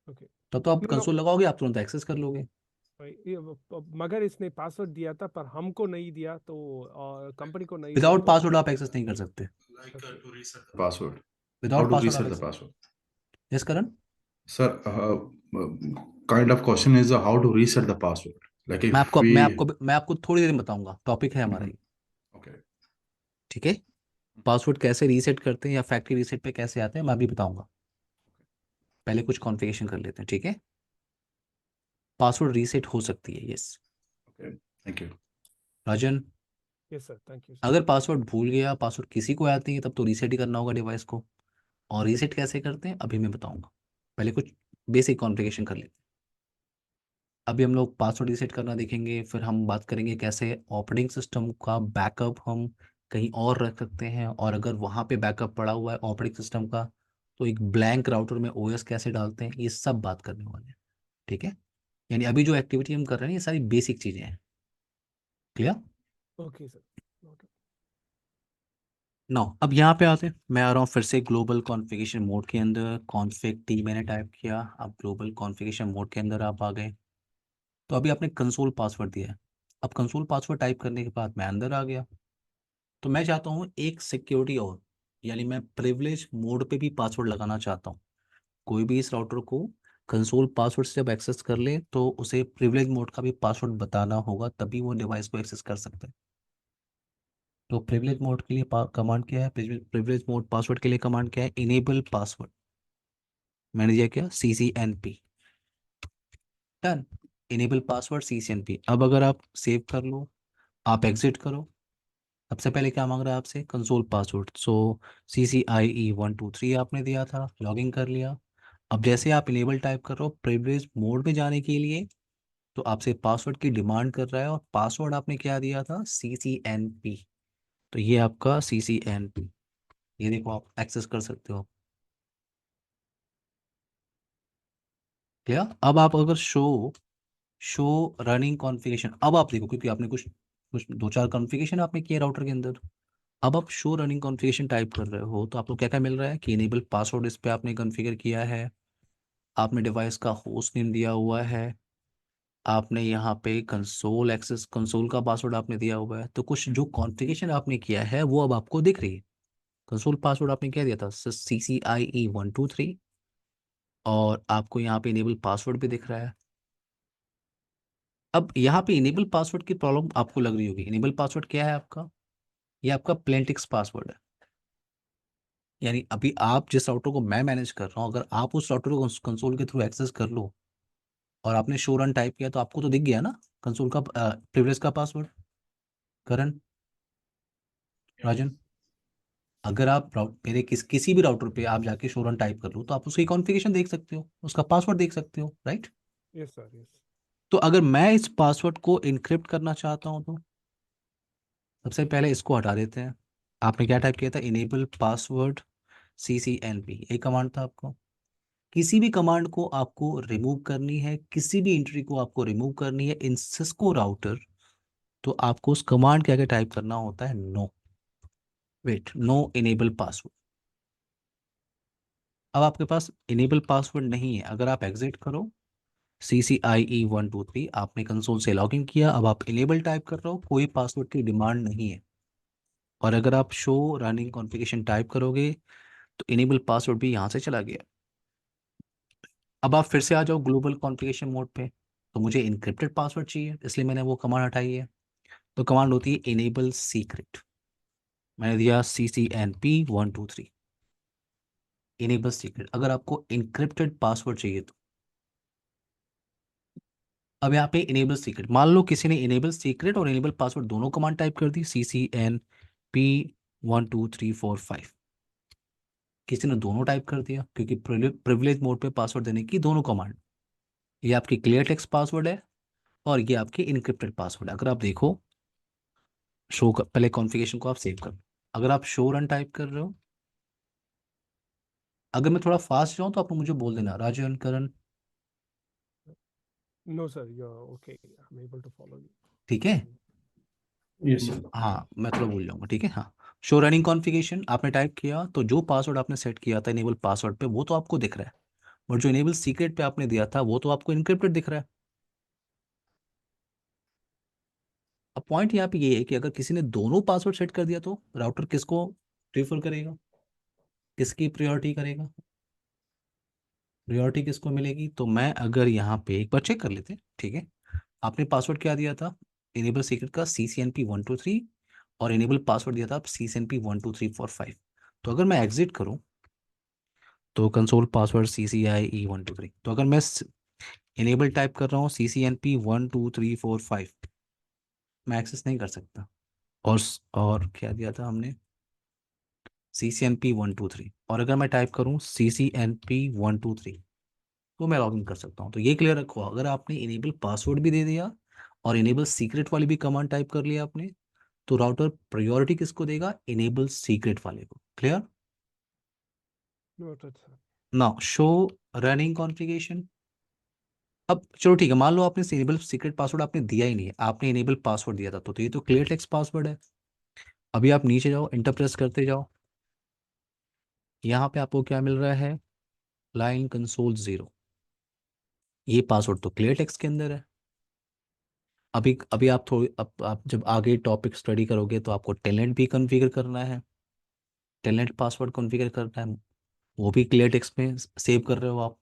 ओके। तब तो आप नो नो, कंसोल लगाओगे, आप तुरंत एक्सेस कर लोगे। मगर इसने पासवर्ड दिया था पर हमको नहीं दिया, तो कंपनी को नहीं दिया विदाउट तो। पासवर्ड आप एक्सेस नहीं कर सकते। Like okay. to reset the password. How without to password आप reset the access. password? Yes Karan? Sir, kind of question is how to reset the password. Like if we. मैं आपको थोड़ी देर में बताऊंगा, टॉपिक है हमारा Mhm. ये। Okay. ठीक है, पासवर्ड कैसे रीसेट करते हैं या फैक्ट्री रीसेट पे कैसे आते हैं मैं अभी बताऊंगा। पहले कुछ कॉन्फ़िगरेशन कर लेते हैं, ठीक है? पासवर्ड रीसेट हो सकती है, yes. Okay. Thank you. Rajan, yes sir, thank you sir. अगर पासवर्ड भूल गया, पासवर्ड किसी को याद नहीं है, तब तो रीसेट ही करना होगा डिवाइस को। और रीसेट कैसे करते हैं अभी मैं बताऊंगा। पहले कुछ बेसिक कॉन्फ़िगरेशन कर लेते हैं। अभी हम लोग पासवर्ड रीसेट करना देखेंगे, फिर हम बात करेंगे कैसे ऑपरेटिंग सिस्टम का बैकअप हम कहीं और रख सकते हैं, और अगर वहाँ पे बैकअप पड़ा हुआ है ऑपरेटिंग सिस्टम का तो एक ब्लैंक राउटर में ओएस कैसे डालते हैं, ये सब बात करने वाले हैं। ठीक है, यानी अभी जो एक्टिविटी हम कर रहे हैं ये सारी बेसिक चीज़ें हैं। Clear? Okay sir. Okay. No, अब यहाँ पे आते हैं। मैं आ रहा हूँ फिर से ग्लोबल कॉन्फ़िगरेशन मोड के अंदर। कॉन्फ़िग टी मैंने टाइप किया, अब ग्लोबल कॉन्फ़िगरेशन मोड के अंदर आप आ गए। तो अभी आपने कंसोल पासवर्ड दिया है। अब कंसोल पासवर्ड टाइप करने के बाद मैं अंदर आ गया। तो मैं चाहता हूँ एक सिक्योरिटी और, यानी मैं प्रिविलेज मोड पे भी पासवर्ड लगाना चाहता हूँ। कोई भी इस राउटर को कंसोल पासवर्ड से जब एक्सेस कर ले तो उसे प्रिविलेज मोड का भी पासवर्ड बताना होगा, तभी वो डिवाइस को एक्सेस कर सकता है। तो प्रिविलेज मोड के लिए कमांड क्या है? प्रिविलेज मोड पासवर्ड के लिए कमांड क्या है? Enable password. मैंने दिया क्या? CCNP। Done. Enable password CCNP। अब अगर आप सेव कर लो, आप एग्जिट करो। सबसे पहले क्या मांग रहा है आपसे? Console password. सो CCIE123 आपने दिया था, लॉगिन कर लिया। अब जैसे आप इनेबल टाइप कर रहे हो प्रिविलेज मोड में जाने के लिए, तो आपसे पासवर्ड की डिमांड कर रहा है, और पासवर्ड आपने क्या दिया था? CCNP। तो ये आपका CCNP, ये देखो आप एक्सेस कर सकते हो। क्या? अब आप अगर शो शो रनिंग कॉन्फ़िगरेशन, अब आप देखो, क्योंकि आपने कुछ कुछ दो चार कॉन्फ़िगरेशन आपने किए राउटर के अंदर। अब आप शो रनिंग कॉन्फ़िगरेशन टाइप कर रहे हो तो आपको क्या क्या मिल रहा है कि इनेबल पासवर्ड इस पे आपने कॉन्फ़िगर किया है, आपने डिवाइस का होस्ट नेम दिया हुआ है, आपने यहाँ पे कंसोल एक्सेस, कंसोल का पासवर्ड आपने दिया हुआ है, तो कुछ जो कॉन्फ़िगरेशन आपने किया है वो अब आपको दिख रही है। कंसोल पासवर्ड आपने क्या दिया था, CCIE123, और आपको यहाँ पे इनेबल पासवर्ड भी दिख रहा है। अब यहाँ पे इनेबल पासवर्ड की प्रॉब्लम आपको लग रही होगी। इनेबल पासवर्ड क्या है आपका, ये आपका प्लेन टेक्स्ट पासवर्ड है। यानी अभी आप जिस राउटर को मैं मैनेज कर रहा हूँ, अगर आप उस राउटर को कंसोल के थ्रू एक्सेस कर लो और आपने शो रन टाइप किया, तो आपको तो दिख गया ना कंसोल का प्रिविलेज का पासवर्ड। करण, राजन, अगर आप मेरे किसी भी राउटर पे आप जाके शो रन टाइप कर लो, तो आप उसकी कॉन्फ़िगरेशन देख सकते हो, उसका पासवर्ड देख सकते हो, राइट। Yes, sir. Yes. तो अगर मैं इस पासवर्ड को इनक्रिप्ट करना चाहता हूँ, तो सबसे पहले इसको हटा देते हैं। आपने क्या टाइप किया था, इनेबल पासवर्ड CCNP, एक कमांड था आपको। किसी भी कमांड को आपको रिमूव करनी है, किसी भी एंट्री को आपको रिमूव करनी है इन सिस्को राउटर, तो आपको उस कमांड के आगे टाइप करना होता है no, wait, no enable password. अब आपके पास इनेबल पासवर्ड नहीं है, अगर आप एग्जिट करो, CCIE123, आपने कंसोल से लॉगिन किया, अब आप इनेबल टाइप कर रहे हो, कोई पासवर्ड की डिमांड नहीं है। और अगर आप शो रनिंग कॉन्फ़िगरेशन टाइप करोगे, तो इनेबल पासवर्ड भी यहाँ से चला गया। अब आप फिर से आ जाओ ग्लोबल कॉन्फ़िगरेशन मोड पे, तो मुझे इनक्रिप्टेड पासवर्ड चाहिए, इसलिए मैंने वो कमांड हटाई है। तो कमांड होती है इनेबल सीक्रेट, मैंने दिया CCNP123, इनेबल सीक्रेट। अगर आपको इनक्रिप्टेड पासवर्ड चाहिए, तो अब यहाँ पे इनेबल सीक्रेट, मान लो किसी ने इनेबल सीक्रेट और इनेबल पासवर्ड दोनों कमांड टाइप कर दी, CCNP12345, किसी ने दोनों टाइप कर दिया, क्योंकि प्रिविलेज मोड पे पासवर्ड देने की दोनों कमांड, ये आपकी क्लियर टेक्स्ट पासवर्ड है और ये आपकी इनक्रिप्टेड पासवर्ड है। अगर आप देखो, शो कर, पहले कॉन्फ़िगरेशन को आप सेव कर, अगर आप शो रन टाइप कर रहे हो, अगर मैं थोड़ा फास्ट जाऊँ तो आप मुझे बोल देना, राजन, करण, No, sir. You're okay. I'm able to follow you. ठीक है। यस। हाँ, मैं थोड़ा भूल जाऊंगा, ठीक है। हाँ, शो रनिंग कॉन्फ़िगरेशन आपने टाइप किया, तो जो पासवर्ड आपने सेट किया था इनेबल पासवर्ड पे, वो तो आपको दिख रहा है, और जो इनेबल सीक्रेट पे आपने दिया था वो तो आपको इनक्रिप्टेड दिख रहा है। अब पॉइंट यहाँ पे ये है कि अगर किसी ने दोनों पासवर्ड सेट कर दिया, तो राउटर किसको प्रीफर करेगा, किसकी प्रायोरिटी करेगा, प्रायोरिटी किसको मिलेगी। तो मैं अगर यहाँ पे एक बार चेक कर लेते हैं, ठीक है। आपने पासवर्ड क्या दिया था इनेबल सीक्रेट का, CCNP123, और इनेबल पासवर्ड दिया था आप CCNP12345। तो अगर मैं एग्जिट करूँ, तो कंसोल पासवर्ड CCIE123, तो अगर मैं इनेबल टाइप कर रहा हूँ CCNP12345, मैं एक्सेस नहीं कर सकता। और क्या दिया था हमने, CCNP123, और अगर मैं टाइप करूँ CCNP123, तो मैं लॉगिन कर सकता हूँ। तो ये क्लियर रखो, अगर आपने इनेबल पासवर्ड भी दे दिया और इनेबल सीक्रेट वाली भी कमांड टाइप कर लिया आपने, तो राउटर प्रायोरिटी किसको देगा, इनेबल सीक्रेट वाले को। Clear. Noted, sir. Now show running configuration. अब चलो ठीक है, मान लो आपने इनेबल सीक्रेट पासवर्ड आपने दिया ही नहीं है, आपने इनेबल पासवर्ड दिया था, तो ये तो क्लियर टेक्स्ट पासवर्ड है। अभी आप नीचे जाओ, इंटर प्रेस करते जाओ, यहाँ पे आपको क्या मिल रहा है, लाइन कंसोल 0, ये पासवर्ड तो क्लियर टेक्स्ट के अंदर है। अभी अभी आप थोड़ी, अब आप जब आगे टॉपिक स्टडी करोगे, तो आपको टेलेंट भी कॉन्फ़िगर करना है, टेलेंट पासवर्ड कॉन्फ़िगर करना है, वो भी क्लियर टेक्स्ट में सेव कर रहे हो आप।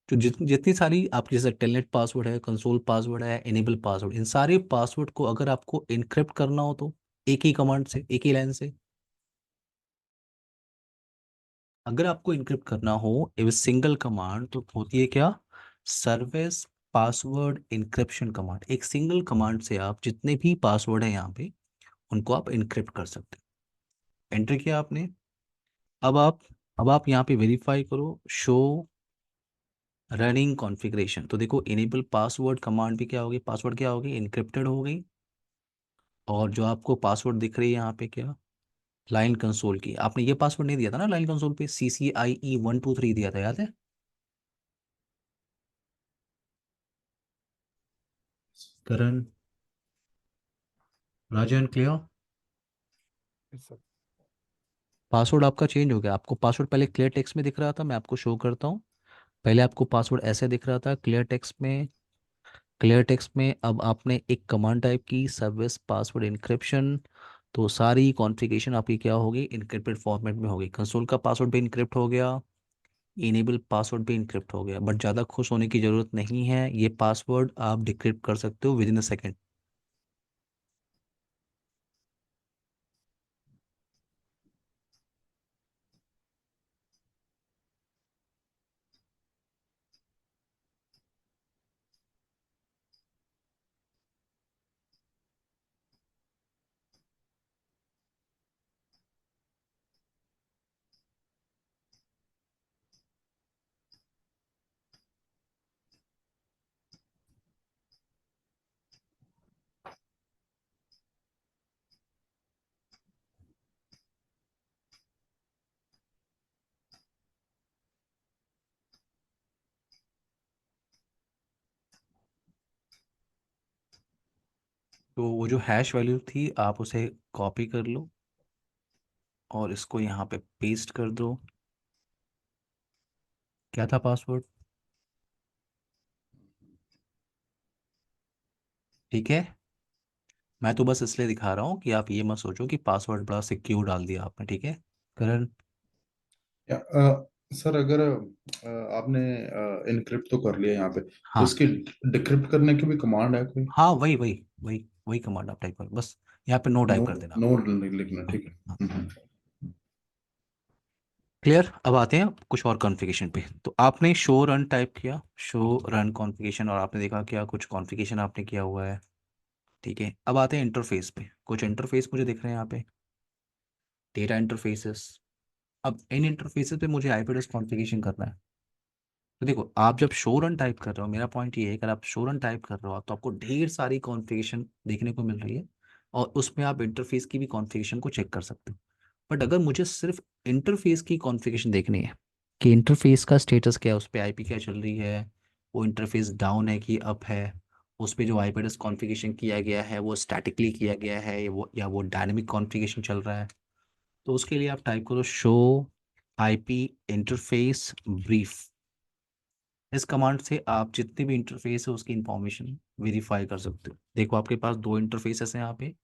तो जितनी सारी आपकी, जैसे टेलनेट पासवर्ड है, कंसोल पासवर्ड है, इनेबल पासवर्ड, इन सारे पासवर्ड को अगर आपको इनक्रिप्ट करना हो, तो एक ही कमांड से, एक ही लाइन से, अगर आपको इनक्रिप्ट करना हो एक सिंगल कमांड, तो होती है क्या, सर्विस पासवर्ड इंक्रिप्शन कमांड। एक सिंगल कमांड से आप जितने भी पासवर्ड है यहाँ पे, उनको आप इनक्रिप्ट कर सकते हो। एंटर किया आपने, अब आप अब आप यहाँ पे वेरीफाई करो, शो रनिंग कॉन्फ़िगरेशन, तो देखो इनेबल पासवर्ड कमांड भी क्या होगी, पासवर्ड क्या होगी, इनक्रिप्टेड हो गई। और जो आपको पासवर्ड दिख रही है यहाँ पे, क्या, लाइन कंसोल की, आपने ये पासवर्ड नहीं दिया था ना लाइन कंसोल पे, CCIE123 दिया था, याद है। करण, Rajan, clear. Yes, sir. Password आपका चेंज हो गया, आपको पासवर्ड पहले क्लियर टेक्स्ट में दिख रहा था, मैं आपको शो करता हूँ। पहले आपको पासवर्ड ऐसे दिख रहा था क्लियर टेक्स्ट में, क्लियर टेक्स्ट में अब आपने एक कमांड टाइप की, सर्विस पासवर्ड इनक्रिप्शन, तो सारी कॉन्फ़िगरेशन आपकी क्या होगी, इनक्रिप्टेड फॉर्मेट में होगी। कंसोल का पासवर्ड भी इनक्रिप्ट हो गया, इनेबल पासवर्ड भी इनक्रिप्ट हो गया, बट ज़्यादा खुश होने की ज़रूरत नहीं है, ये पासवर्ड आप डिक्रिप्ट कर सकते हो विद इन अ सेकेंड। तो वो जो हैश वैल्यू थी आप उसे कॉपी कर लो और इसको यहाँ पे पेस्ट कर दो। क्या था पासवर्ड? ठीक है, मैं तो बस इसलिए दिखा रहा हूँ कि आप ये मत सोचो कि पासवर्ड बड़ा सिक्योर डाल दिया आपने। ठीक है करण? सर अगर आपने इनक्रिप्ट तो कर लिया यहाँ पे, तो हाँ इसकी डिक्रिप्ट करने की भी कमांड है कोई? हाँ, वही वही वही वही कमांड आप टाइप करो, बस यहाँ पे नो नो, टाइप कर देना। नो लिखना, हाँ ठीक है। हाँ। क्लियर? अब आते हैं कुछ और कॉन्फ़िगरेशन पे। तो आपने शो रन टाइप किया, शो रन कॉन्फ़िगरेशन, और आपने देखा क्या कुछ कॉन्फ़िगरेशन आपने किया हुआ है। ठीक है, अब आते हैं इंटरफेस पे। कुछ इंटरफेस मुझे दिख रहे हैं यहाँ पे, डेटा इंटरफेसेस। अब इन इंटरफेसेस पे मुझे आईपी एड्रेस कॉन्फ़िगरेशन करना है। तो देखो, आप जब शो रन टाइप कर रहे हो, मेरा पॉइंट ये है, अगर आप शो रन टाइप कर रहे हो तो आपको ढेर सारी कॉन्फ़िगरेशन देखने को मिल रही है, और उसमें आप इंटरफेस की भी कॉन्फ़िगरेशन को चेक कर सकते हो। बट अगर मुझे सिर्फ इंटरफेस की कॉन्फ़िगरेशन देखनी है कि इंटरफेस का स्टेटस क्या है, उस पर आईपी क्या चल रही है, वो इंटरफेस डाउन है कि अप है, उस पर जो आईपी एड्रेस कॉन्फ़िगरेशन किया गया है वो स्टैटिकली किया गया है या वो डायनेमिक कॉन्फ़िगरेशन चल रहा है, तो उसके लिए आप टाइप करो शो आईपी इंटरफेस ब्रीफ। इस कमांड से आप जितने भी इंटरफेस है उसकी इंफॉर्मेशन वेरीफाई कर सकते हो। देखो आपके पास दो इंटरफेसेस हैं यहाँ पे,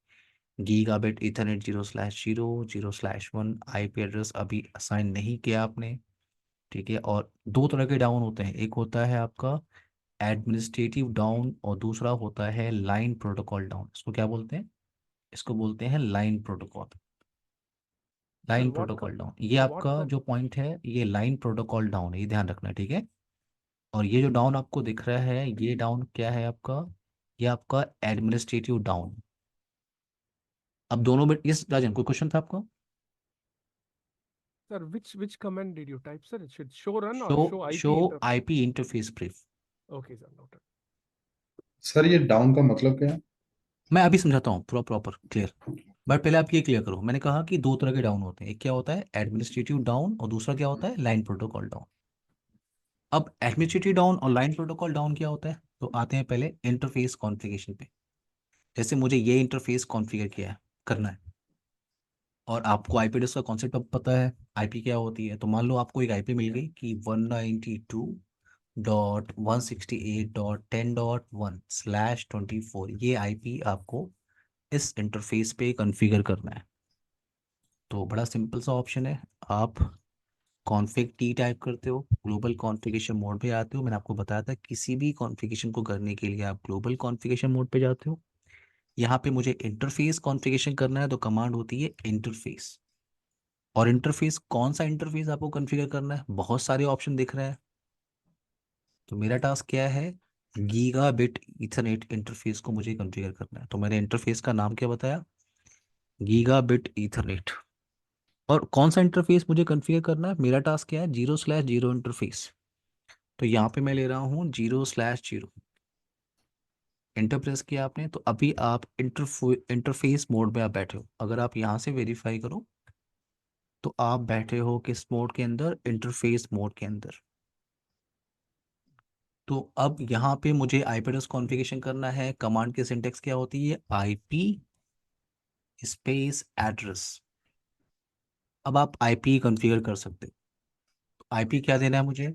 गीगाबिट ईथरनेट 0/0 0/1 आईपी एड्रेस अभी असाइन नहीं किया आपने। ठीक है, और दो तरह के डाउन होते हैं, एक होता है आपका एडमिनिस्ट्रेटिव डाउन और दूसरा होता है लाइन प्रोटोकॉल डाउन। इसको क्या बोलते हैं? इसको बोलते हैं line protocol. Sir, line protocol down, ये what आपका com जो पॉइंट है ये लाइन प्रोटोकॉल डाउन है, ये ध्यान रखना है। ठीक है, और ये जो डाउन आपको दिख रहा है ये डाउन क्या है आपका? ये आपका एडमिनिस्ट्रेटिव डाउन। अब दोनों में इस राजन कोई क्वेश्चन था आपको? sir, which command did you type, sir? It should show run or show show show IP interface. IP interface brief. Okay, sir, noted. Sir ये डाउन का मतलब क्या है? मैं अभी समझाता हूँ पूरा प्रॉपर क्लियर, बट पहले आप ये क्लियर करो। मैंने कहा कि दो तरह के डाउन होते हैं, एक क्या होता है एडमिनिस्ट्रेटिव डाउन और दूसरा क्या होता है लाइन प्रोटोकॉल डाउन। अब एडमिनिस्ट्रेटिव डाउन और लाइन प्रोटोकॉल डाउन क्या होता है, तो आते हैं पहले इंटरफेस कॉन्फ़िगरेशन पे। जैसे मुझे ये इंटरफेस कॉन्फ़िगर किया है, करना है, और आपको आईपी एड्रेस का कॉन्सेप्ट अब पता है, आईपी क्या होती है। तो मान लो आपको एक आईपी मिल गई कि 192.168.10.1/24, ये आईपी आपको इस इंटरफेस पे कॉन्फ़िगर करना है। तो बड़ा सिंपल सा ऑप्शन है, आप कॉन्फ़िग टी टाइप करते हो, ग्लोबल कॉन्फ़िगरेशन मोड पे आते हो। मैंने आपको बताया था किसी भी कॉन्फ़िगरेशन को करने के लिए आप ग्लोबल कॉन्फ़िगरेशन मोड पे जाते हो। यहाँ पे मुझे इंटरफेस कॉन्फ़िगरेशन करना है तो कमांड होती है इंटरफेस। और इंटरफेस कौन सा इंटरफेस आपको कॉन्फ़िगर करना है, बहुत सारे ऑप्शन दिख रहे हैं। तो मेरा टास्क क्या है, गीगा बिट ईथरनेट इंटरफेस को मुझे कॉन्फ़िगर करना है। तो मैंने इंटरफेस का नाम क्या बताया, गीगा बिट ईथरनेट। और कौन सा इंटरफेस मुझे कॉन्फ़िगर करना है, मेरा टास्क क्या है 0/0 इंटरफेस। तो यहाँ पे मैं ले रहा हूँ 0/0। इंटर प्रेस किया आपने तो अभी आप इंटरफेस मोड में आप बैठे हो। अगर आप यहाँ से वेरीफाई करो तो आप बैठे हो किस मोड के अंदर, इंटरफेस मोड के अंदर। तो अब यहाँ पे मुझे आईपी एड्रेस कॉन्फ़िगरेशन करना है, कमांड की सिंटेक्स क्या होती है, आईपी स्पेस एड्रेस। अब आप आईपी कॉन्फ़िगर कर सकते हो। आईपी क्या देना है मुझे,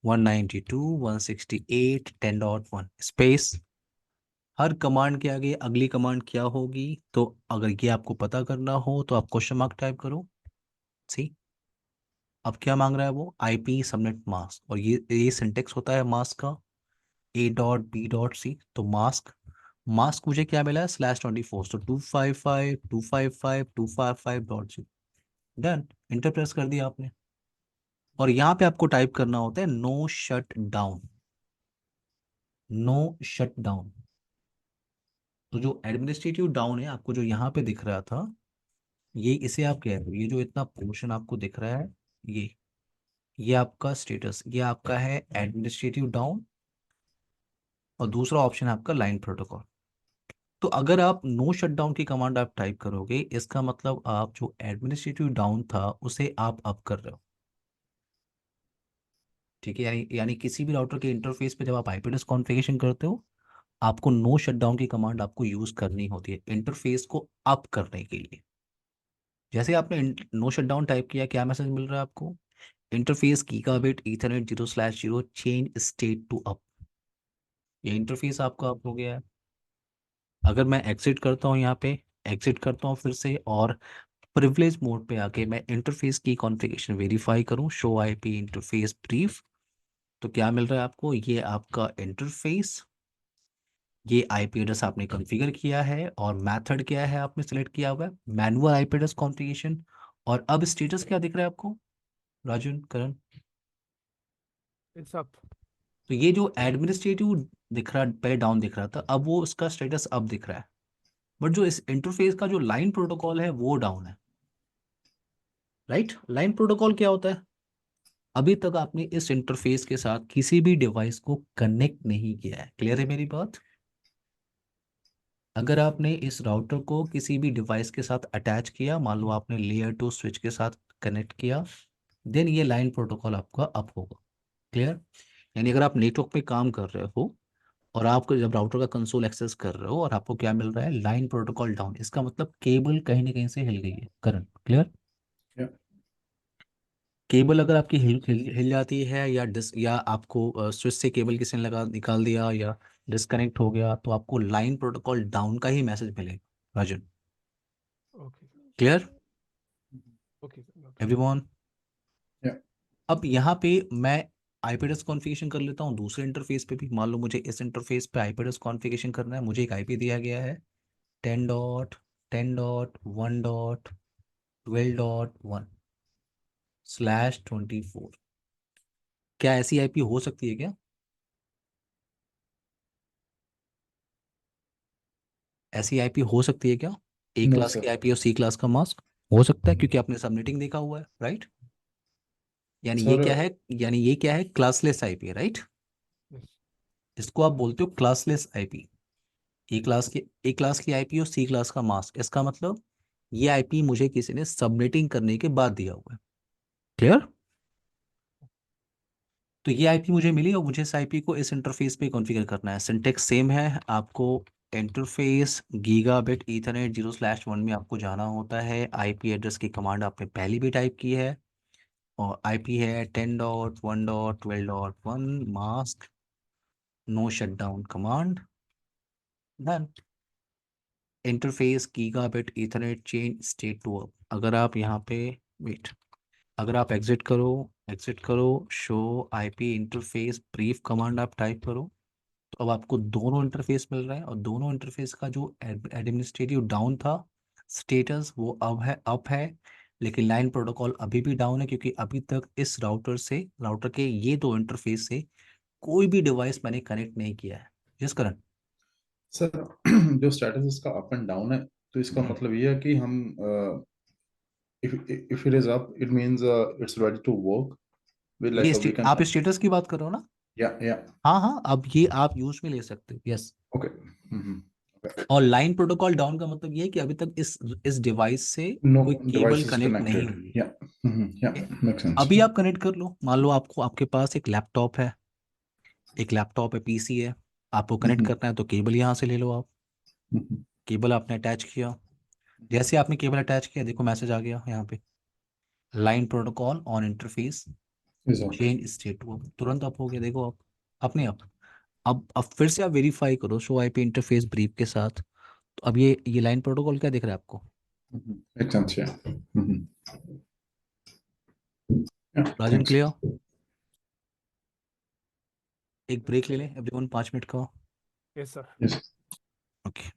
192.168.10.1 स्पेस हर कमांड के आगे अगली कमांड क्या होगी, तो अगर ये आपको पता करना हो तो आप क्वेश्चन मार्क टाइप करो। सी, अब क्या मांग रहा है वो, आईपी सबनेट मास्क, और ये सिंटेक्स होता है मास्क का, A dot B dot C. तो मास्क, मास्क मुझे क्या मिला है, /24, तो 255.255.255.0। डन, इंटर प्रेस कर दिया आपने। और यहाँ पे आपको टाइप करना होता है no shut down, no shut down. तो जो एडमिनिस्ट्रेटिव डाउन है आपको जो यहाँ पे दिख रहा था, ये इसे आप कह रहे हो, ये जो इतना पोर्शन आपको दिख रहा है, ये आपका स्टेटस, ये आपका है एडमिनिस्ट्रेटिव डाउन, और दूसरा ऑप्शन है आपका लाइन प्रोटोकॉल। तो अगर आप नो शटडाउन की कमांड आप टाइप करोगे, इसका मतलब आप जो एडमिनिस्ट्रेटिव डाउन था उसे आप अप कर रहे हो। ठीक है, यानी किसी भी राउटर के इंटरफेस पे जब आप आईपी एड्रेस कॉन्फ़िगरेशन करते हो, आपको नो शटडाउन की कमांड आपको यूज करनी होती है इंटरफेस को अप करने के लिए। जैसे आपने नो शटडाउन टाइप किया, क्या मैसेज मिल रहा है आपको, interface gigabit ethernet 0/0 change state to up. ये इंटरफेस आपका अप हो गया है। अगर मैं एग्जिट करता हूँ यहाँ पे, एग्जिट करता हूँ फिर से, और प्रिविलेज मोड पे आके मैं इंटरफेस की कॉन्फ़िगरेशन वेरीफाई करूँ, शो आईपी इंटरफेस ब्रीफ, तो क्या मिल रहा है आपको, ये आपका इंटरफेस, ये आईपी एड्रेस आपने कॉन्फ़िगर किया है, और मेथड क्या है आपने सेलेक्ट किया हुआ है, मैनुअल आईपी एड्रेस कॉन्फ़िगरेशन। और अब स्टेटस क्या दिख रहा है आपको, राजन, करण? It's up. तो ये जो एडमिनिस्ट्रेटिव दिख रहा, पहले डाउन दिख रहा था, अब वो उसका स्टेटस अब दिख रहा है। बट जो इस इंटरफेस का जो लाइन प्रोटोकॉल है वो डाउन है। राइट, लाइन प्रोटोकॉल क्या होता है, अभी तक आपने इस इंटरफेस के साथ किसी भी डिवाइस को कनेक्ट नहीं किया है। क्लियर है मेरी बात? अगर आपने इस राउटर को किसी भी डिवाइस के साथ अटैच किया, मान लो आपने लेयर 2 स्विच के साथ कनेक्ट किया, देन ये लाइन प्रोटोकॉल आपका अप होगा। क्लियर? यानी अगर आप नेटवर्क पे काम कर रहे हो और आपको जब राउटर का कंसोल एक्सेस कर रहे हो और आपको क्या मिल रहा है, लाइन प्रोटोकॉल डाउन, इसका मतलब केबल कहीं ना कहीं से हिल गई है। Current clear? या केबल अगर आपकी हिल जाती है, या या आपको स्विच से केबल किसी ने लगा निकाल दिया, या डिस्कनेक्ट हो गया, तो आपको लाइन प्रोटोकॉल डाउन का ही मैसेज मिलेगा। राजन, Okay. Clear Okay, sir. Noted. Everyone? या अब यहाँ पे मैं आईपी एड्रेस कॉन्फ़िगरेशन कर लेता हूँ दूसरे इंटरफेस पे भी। मान लो मुझे इस इंटरफेस पे आईपी एड्रेस कॉन्फ़िगरेशन करना है, मुझे एक आईपी दिया गया है 10.10.1.12.1/24। क्या ऐसी आईपी हो सकती है क्या? ऐसी आईपी हो सकती है क्या, ए नो क्लास की सर। आईपी और सी क्लास का मास्क? हो सकता है, क्योंकि आपने सबनेटिंग देखा हुआ है, राइट? यानी ये सर क्या है, यानी ये क्या है, क्लासलेस आईपी है, राइट? Yes. इसको आप बोलते हो क्लासलेस आईपी। ए क्लास की आईपी और सी क्लास का मास्क, इसका मतलब ये आईपी मुझे किसी ने सबनेटिंग करने के बाद दिया हुआ है। क्लियर? तो ये आईपी मुझे मिली और मुझे इस आईपी को इस इंटरफेस पे कॉन्फ़िगर करना है। सिंटेक्स सेम है आपको, इंटरफेस गीगाबिट ईथरनेट 0/1 में आपको जाना होता है। आईपी एड्रेस की कमांड आपने पहले भी टाइप की है, और आईपी है 10.1.12.1 mask no shutdown command. Done. Interface gigabit ethernet change state to up. अगर आप यहाँ पे, वेट, अगर आप एग्जिट करो, show IP interface brief command आप टाइप करो, तो अब आपको दोनों इंटरफेस मिल रहे हैं, और दोनों इंटरफेस का जो एडमिनिस्ट्रेटिव डाउन था स्टेटस, वो अब है अप है। लेकिन लाइन प्रोटोकॉल अभी भी डाउन है, क्योंकि अभी तक इस राउटर के ये दो इंटरफेस से कोई भी डिवाइस मैंने कनेक्ट नहीं किया है। यस करण? सर जो स्टेटस इसका अप एंड डाउन है, तो इसका मतलब ये है कि हम if it is up, it means it's ready to work with like we can. आप स्टेटस की बात कर रहे हो ना? Yeah. हाँ हाँ, अब ये आप यूज में ले सकते हो, यस। Okay. Okay. और लाइन प्रोटोकॉल डाउन का मतलब ये है कि अभी तक इस डिवाइस से कोई No cable device is connect नहीं connected. हुई है। Yeah. Yeah, ठीक है? makes sense. अभी आप कनेक्ट कर लो, मान लो आपके पास एक लैपटॉप है, पीसी है, आपको कनेक्ट Mhm. करना है, तो केबल यहाँ से ले लो आप। Mhm. केबल आपने अटैच किया, जैसे आपने केबल अटैच किया, देखो मैसेज आ गया यहाँ पे, line protocol on interface Is up. Change state, वो तुरंत अप हो गया, देखो आप अपने आप। अब फिर से आप वेरीफाई करो शो आईपी इंटरफेस ब्रीफ के साथ। तो अब ये लाइन प्रोटोकॉल क्या दिख रहा है आपको? Makes sense, yeah. Mhm. Yeah, राजन thanks. क्लियर? एक ब्रेक ले लें एवरीवन, 5 मिनट का। Yes, sir. Yes. ओके।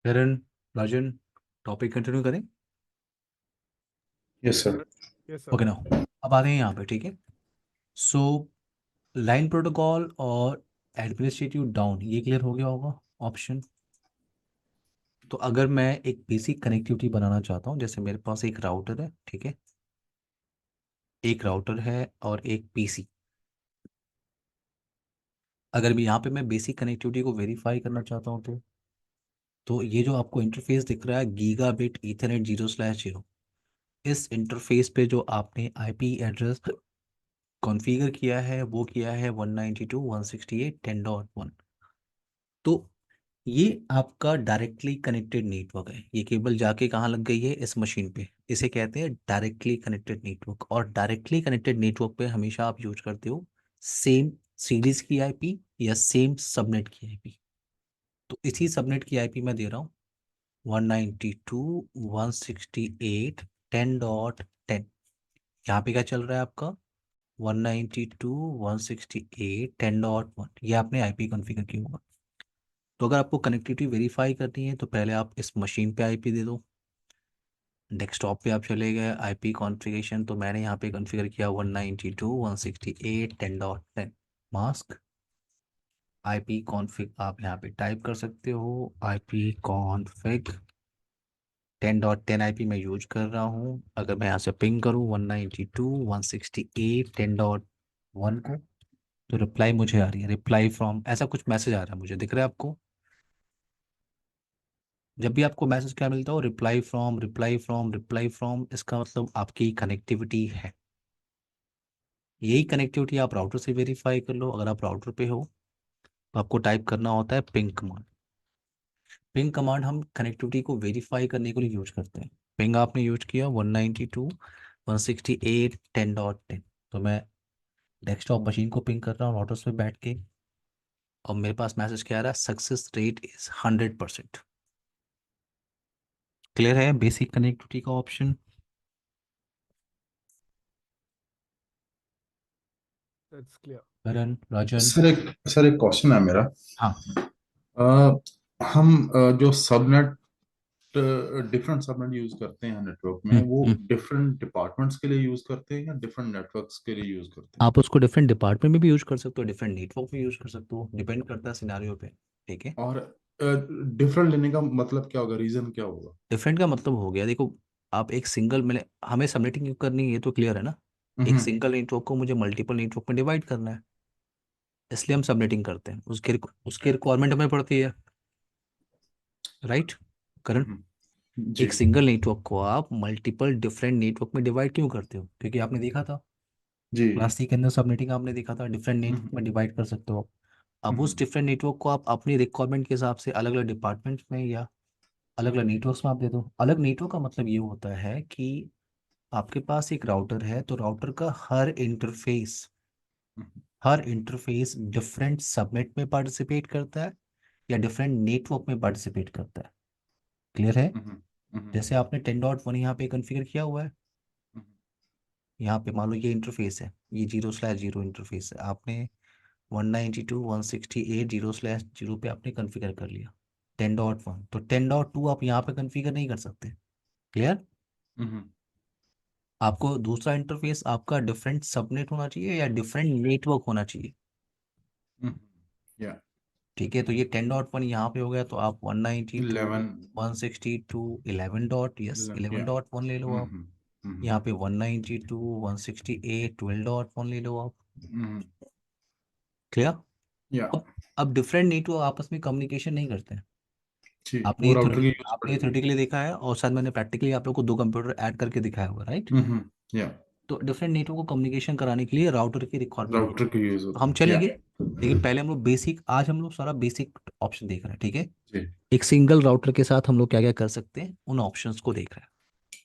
करण, राजन, टॉपिक कंटिन्यू करें? Yes sir. Yes, sir. Okay ना, अब आते हैं यहाँ पे, ठीक है। सो लाइन प्रोटोकॉल और एडमिनिस्ट्रेटिव डाउन, ये क्लियर हो गया होगा ऑप्शन। तो अगर मैं एक बेसिक कनेक्टिविटी बनाना चाहता हूँ, जैसे मेरे पास एक राउटर है, ठीक है, एक राउटर है और एक पीसी। अगर भी यहाँ पे मैं बेसिक कनेक्टिविटी को वेरीफाई करना चाहता हूँ तो ये जो आपको इंटरफेस दिख रहा है, गीगा बिट ईथरनेट 0/0, इस इंटरफेस पे जो आपने आईपी एड्रेस कॉन्फ़िगर किया है वो किया है 192.168.10.1। तो ये आपका डायरेक्टली कनेक्टेड नेटवर्क है। ये केबल जाके कहाँ लग गई है? इस मशीन पे। इसे कहते हैं डायरेक्टली कनेक्टेड नेटवर्क। और डायरेक्टली कनेक्टेड नेटवर्क पे हमेशा आप यूज करते हो सेम सीरीज की आईपी या सेम सबनेट की आईपी। तो इसी सबनेट की आईपी मैं दे रहा हूँ 192.168.10.10। यहाँ पे क्या चल रहा है आपका? 192.168.10.1। ये आपने आईपी कॉन्फ़िगर किया होगा। तो अगर आपको कनेक्टिविटी वेरीफाई करनी है तो पहले आप इस मशीन पे आईपी दे दो। डेस्कटॉप पे आप चले गए, आईपी कॉन्फ़िगरेशन, तो मैंने यहाँ पे कॉन्फ़िगर किया 192.168.10.10 मास्क। आईपी कॉन्फ़िग आप यहाँ पे टाइप कर सकते हो, आईपी कॉन्फ़िग 10.10 आईपी मैं यूज कर रहा हूँ। अगर मैं यहाँ से पिंग करूँ 192.168.10.1 को, तो रिप्लाई मुझे आ रही है, रिप्लाई फ्रॉम, ऐसा कुछ मैसेज आ रहा है मुझे, दिख रहा है आपको? जब भी आपको मैसेज क्या मिलता हो, reply from, reply from, reply from, इसका मतलब आपकी कनेक्टिविटी है। यही कनेक्टिविटी आप राउटर से वेरीफाई कर लो। अगर आप राउटर पे हो तो आपको टाइप करना होता है पिंग कमांड। पिंग कमांड हम कनेक्टिविटी को वेरीफाई करने के लिए यूज करते हैं। पिंग आपने यूज किया 192.168.10.10, तो मैं डेस्कटॉप मशीन को पिंग कर रहा हूँ राउटर्स पे बैठ के, और मेरे पास मैसेज क्या आ रहा है? Success rate is 100%। क्लियर है बेसिक कनेक्टिविटी का option? That's clear. Karan, Rajan. Sir एक क्वेश्चन है मेरा। हाँ। अ, हम जो सबनेट डिफरेंट सबनेट यूज करते हैं नेटवर्क में, हम्म वो हम्म। डिफरेंट डिपार्टमेंट्स के लिए यूज करते हैं या डिफरेंट नेटवर्क्स के लिए यूज करते हैं? आप उसको डिफरेंट डिपार्टमेंट में भी यूज कर सकते हो, डिफरेंट नेटवर्क में यूज कर सकते हो, डिपेंड करता है सिनारियो पे, ठीक है। और डिफरेंट लेने का मतलब क्या होगा, रीजन क्या होगा? डिफरेंट का मतलब हो गया, देखो, आप एक सिंगल में, हमें सबनेटिंग करनी है, ये तो क्लियर है ना। एक हम्म। सिंगल नेटवर्क को मुझे मल्टीपल नेटवर्क में डिवाइड करना है, इसलिए हम सबनेटिंग करते हैं। उसके रिक्वायरमेंट हमें पड़ती है, राइट करण? हम्म, एक जी। सिंगल नेटवर्क को आप मल्टीपल डिफरेंट नेटवर्क में डिवाइड क्यों करते हो? क्योंकि आपने देखा था जी। क्लास सी के अंदर सबनेटिंग, आपने देखा था डिफरेंट हम्म नेटवर्क में डिवाइड कर सकते हो। अब उस हम्म डिफरेंट नेटवर्क को आप अपनी रिक्वायरमेंट के हिसाब से अलग अलग डिपार्टमेंट्स में या अलग अलग नेटवर्क्स में आप दे दो। अलग नेटवर्क का मतलब ये होता है कि आपके पास एक राउटर है, तो राउटर का हम्म हर इंटरफेस डिफरेंट सबनेट में पार्टिसिपेट करता है या डिफरेंट नेटवर्क में पार्टिसिपेट करता है। क्लियर है? हम्म हम्म जैसे आपने 10.1 यहाँ पे कॉन्फ़िगर किया हुआ है, हम्म यहाँ पे मान लो ये इंटरफेस है, ये 0/0 इंटरफेस है, आपने 192.168.0/0 पे आपने कॉन्फ़िगर कर लिया 10.1। तो 10.2 आप यहाँ पे कॉन्फ़िगर नहीं कर सकते। क्लियर? हम्म आपको दूसरा इंटरफेस आपका डिफरेंट सबनेट होना चाहिए या डिफरेंट नेटवर्क होना चाहिए, हम्म, या ठीक है। तो ये 10.1 यहाँ पे हो गया, तो आप 192 11। 162 11 डॉट, यस, या 11.1 ले लो आप। हम्म यहाँ पे 192 168 12.1 ले लो आप। हम्म, क्लियर? या अब डिफरेंट नेटवर्क आपस में कम्युनिकेशन नहीं करते हैं। जी, आपने वो ये राउटर थ्योरेटिक की यूज आपने ये पड़ेगी। थ्योरेटिकली देखा है, और शायद मैंने प्रैक्टिकली आप लोग को दो कंप्यूटर ऐड करके दिखाया होगा, राइट? या तो डिफरेंट नेटवर्क को कम्युनिकेशन कराने के लिए राउटर की रिक्वायरमेंट राउटर होती है। की यूज तो होता हम है, या चलेंगे, लेकिन पहले हम लोग बेसिक, आज हम लोग सारा बेसिक ऑप्शन देख रहे हैं, ठीक है। जी। एक सिंगल राउटर के साथ हम लोग क्या क्या कर सकते हैं, उन ऑप्शंस को देख रहे हैं।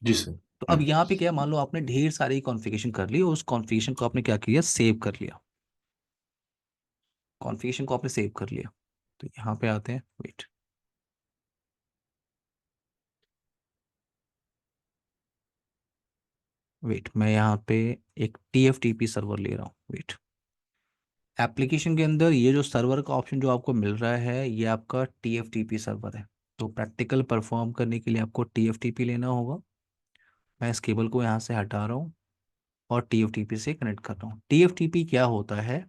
जी सर। तो या अब यहाँ पे क्या है, मान लो आपने ढेर सारी कॉन्फ़िगरेशन कर ली और उस कॉन्फ़िगरेशन को आपने क्या किया, सेव कर लिया। कॉन्फ़िगरेशन को आपने सेव कर लिया, तो यहाँ पे आते हैं, वेट वेट मैं यहाँ पे एक TFTP सर्वर ले रहा हूँ, वेट। एप्लीकेशन के अंदर ये जो सर्वर का ऑप्शन जो आपको मिल रहा है, ये आपका TFTP सर्वर है। तो प्रैक्टिकल परफॉर्म करने के लिए आपको TFTP लेना होगा। मैं इस केबल को यहाँ से हटा रहा हूँ और TFTP से कनेक्ट कर रहा हूँ। TFTP क्या होता है?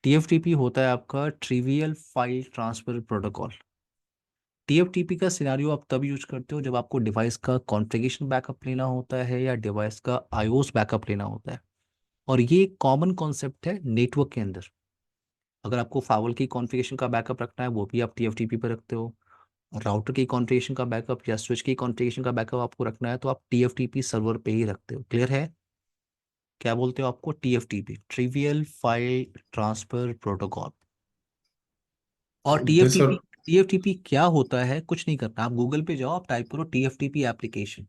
TFTP होता है आपका trivial file transfer protocol. TFTP का सिनारियो आप तब यूज करते हो जब आपको डिवाइस का कॉन्फ़िगरेशन बैकअप लेना होता है या डिवाइस का iOS बैकअप लेना होता है। और ये एक कॉमन कॉन्सेप्ट है नेटवर्क के अंदर। अगर आपको फावल की कॉन्फ़िगरेशन का बैकअप रखना है वो भी आप TFTP पर रखते हो। राउटर की कॉन्फ़िगरेशन का बैकअप या स्विच की कॉन्फ़िगरेशन का बैकअप आपको रखना है तो आप TFTP सर्वर पे ही रखते हो। क्लियर है? क्या बोलते हो आपको? TFTP, trivial file transfer protocol. और दिस TFTP सर, TFTP क्या होता है? कुछ नहीं करना, आप गूगल पे जाओ, आप टाइप करो TFTP application,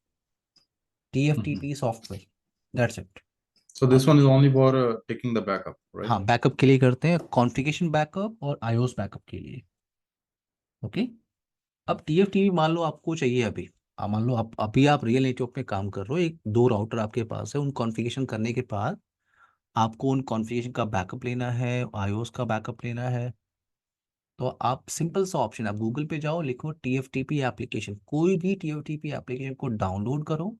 TFTP software, that's it. so this one is only for taking the backup, right? हाँ, बैकअप के लिए करते हैं, कॉन्फ़िगरेशन बैकअप और iOS बैकअप के लिए। ओके। अब TFTP मान लो आपको चाहिए अभी, मान लो आप अभी आप रियल नेटवर्क में काम कर रहे हो, एक दो राउटर आपके पास है, उन कॉन्फ़िगरेशन करने के बाद आपको उन कॉन्फ़िगरेशन का बैकअप लेना है, iOS का बैकअप लेना है। तो आप सिंपल सा ऑप्शन, आप गूगल पे जाओ, लिखो TFTP एप्लीकेशन, कोई भी TFTP एप्लीकेशन को डाउनलोड करो,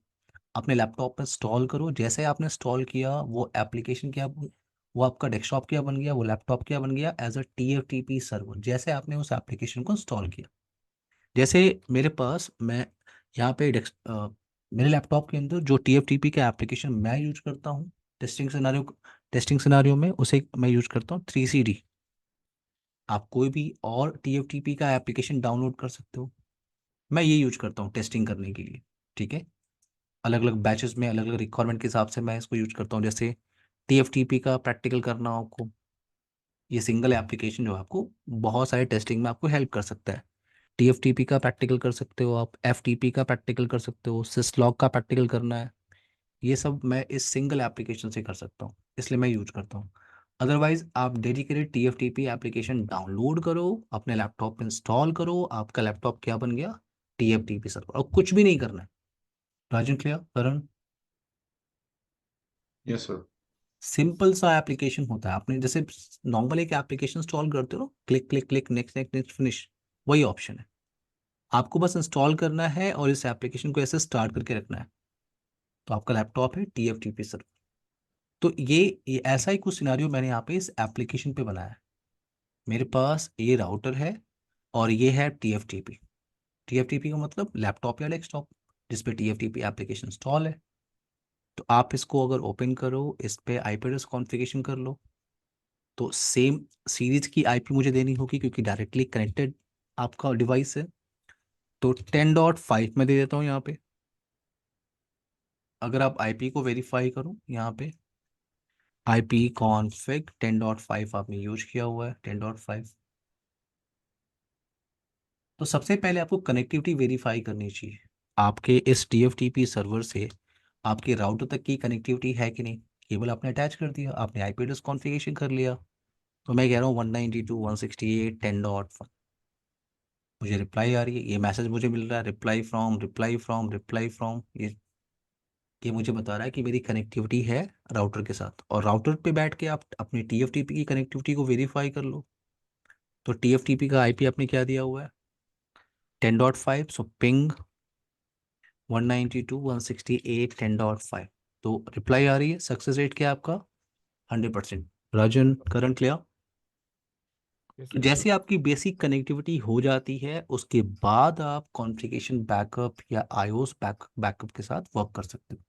अपने लैपटॉप पर इंस्टॉल करो। जैसे आपने इंस्टॉल किया वो एप्लीकेशन क्या, वो आपका डेस्कटॉप क्या बन गया, वो लैपटॉप क्या बन गया, एज अ TFTP सर्वर, जैसे आपने उस एप्लीकेशन को इंस्टॉल किया। जैसे मेरे पास, मैं यहाँ पे मेरे लैपटॉप के अंदर जो TFTP का एप्लीकेशन मैं यूज करता हूँ टेस्टिंग सिनारियो में, उसे मैं यूज करता हूँ 3CD। आप कोई भी और TFTP का एप्लीकेशन डाउनलोड कर सकते हो, मैं ये यूज करता हूँ टेस्टिंग करने के लिए। ठीक है, अलग अलग बैचेस में अलग अलग रिक्वायरमेंट के हिसाब से मैं इसको यूज करता हूँ। जैसे TFTP का प्रैक्टिकल करना हो आपको, ये सिंगल एप्लीकेशन जो है आपको बहुत सारे टेस्टिंग में आपको हेल्प कर सकता है। TFTP का प्रैक्टिकल कर सकते हो आप, FTP का प्रैक्टिकल कर सकते हो, सिसलॉग का प्रैक्टिकल करना है, ये सब मैं इस सिंगल एप्लीकेशन से कर सकता हूँ, इसलिए मैं यूज करता हूँ। अदरवाइज आप डेडिकेटेड TFTP एप्लीकेशन डाउनलोड करो, अपने लैपटॉप पे इंस्टॉल करो, आपका लैपटॉप क्या बन गया? TFTP सर्वर, और कुछ भी नहीं करना है। राजन, क्लियर? करण? Yes sir. सिंपल सा एप्लीकेशन होता है, आपने जैसे नॉर्मल एक एप्लीकेशन इंस्टॉल करते हो, click click click, next next next finish, वही ऑप्शन है। आपको बस इंस्टॉल करना है और इस एप्लीकेशन को ऐसे स्टार्ट करके रखना है, तो आपका लैपटॉप है TFTP सर्वर। तो ये ऐसा ही कुछ सिनारियो मैंने यहाँ पे इस एप्लीकेशन पे बनाया है। मेरे पास ये राउटर है और ये है TFTP। TFTP का मतलब लैपटॉप या डेस्कटॉप जिस पे TFTP एप्लीकेशन इंस्टॉल है। तो आप इसको अगर ओपन करो, इस पे IP एड्रेस कॉन्फ़िगरेशन कर लो, तो सेम सीरीज की IP मुझे देनी होगी क्योंकि डायरेक्टली कनेक्टेड आपका डिवाइस है। तो 10.5 में दे देता हूँ यहाँ पे। अगर आप IP को वेरीफाई करो यहाँ पे, IP कॉन्फ़िग 10.5 आपने यूज किया हुआ है, 10.5। तो सबसे पहले आपको कनेक्टिविटी वेरीफाई करनी चाहिए, आपके इस TFTP सर्वर से आपके राउटर तक की कनेक्टिविटी है कि नहीं। केबल आपने अटैच कर दिया, आपने IP एड्रेस कॉन्फ़िगरेशन कर लिया, तो मैं कह रहा हूँ 192.168.10.1, मुझे रिप्लाई आ रही है, ये मैसेज मुझे मिल रहा है, reply from reply from reply from, ये मुझे बता रहा है कि मेरी कनेक्टिविटी है राउटर के साथ। और राउटर पे बैठ के आप अपनी TFTP की कनेक्टिविटी को वेरीफाई कर लो। तो TFTP का IP आपने क्या दिया हुआ है? 10.5, सो पिंग 192.168.10.5। तो रिप्लाई आ रही है, सक्सेस रेट क्या है आपका? 100%। राजन, करंट क्लियर? Yes, तो sir. जैसे आपकी बेसिक कनेक्टिविटी हो जाती है उसके बाद आप कॉन्फ़िगरेशन बैकअप या iOS बैकअप के साथ वर्क कर सकते हो।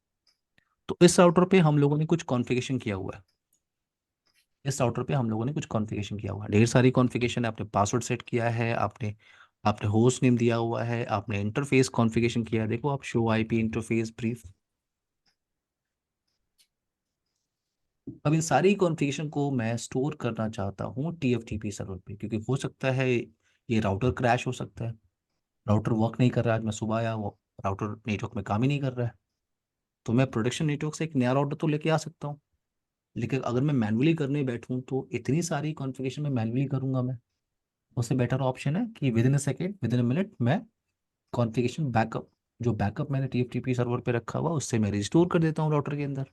तो इस राउटर पे हम लोगों ने कुछ कॉन्फ़िगरेशन किया हुआ है, इस राउटर पे हम लोगों ने कुछ कॉन्फ़िगरेशन किया हुआ है, ढेर सारी कॉन्फ़िगरेशन है। आपने पासवर्ड सेट किया है, आपने आपने होस्ट नेम दिया हुआ है, आपने इंटरफेस कॉन्फ़िगरेशन किया है। देखो आप शो IP इंटरफेस ब्रीफ। अब इन सारी कॉन्फ़िगरेशन को मैं स्टोर करना चाहता हूँ TFTP सर्वर पे, क्योंकि हो सकता है ये राउटर क्रैश हो सकता है, राउटर वर्क नहीं कर रहा है। आज मैं सुबह आया, वो राउटर नेटवर्क में काम ही नहीं कर रहा है। तो मैं प्रोडक्शन नेटवर्क से एक नया राउटर तो लेके आ सकता हूँ, लेकिन अगर मैं मैनुअली करने बैठूँ तो इतनी सारी कॉन्फ़िगरेशन मैं मैनुअली करूँगा मैं। उससे बेटर ऑप्शन है कि with in a second, with in a minute, मैं कॉन्फ़िगरेशन बैकअप, जो बैकअप मैंने TFTP सर्वर पे रखा हुआ उससे मैं रिस्टोर कर देता हूँ राउटर के अंदर।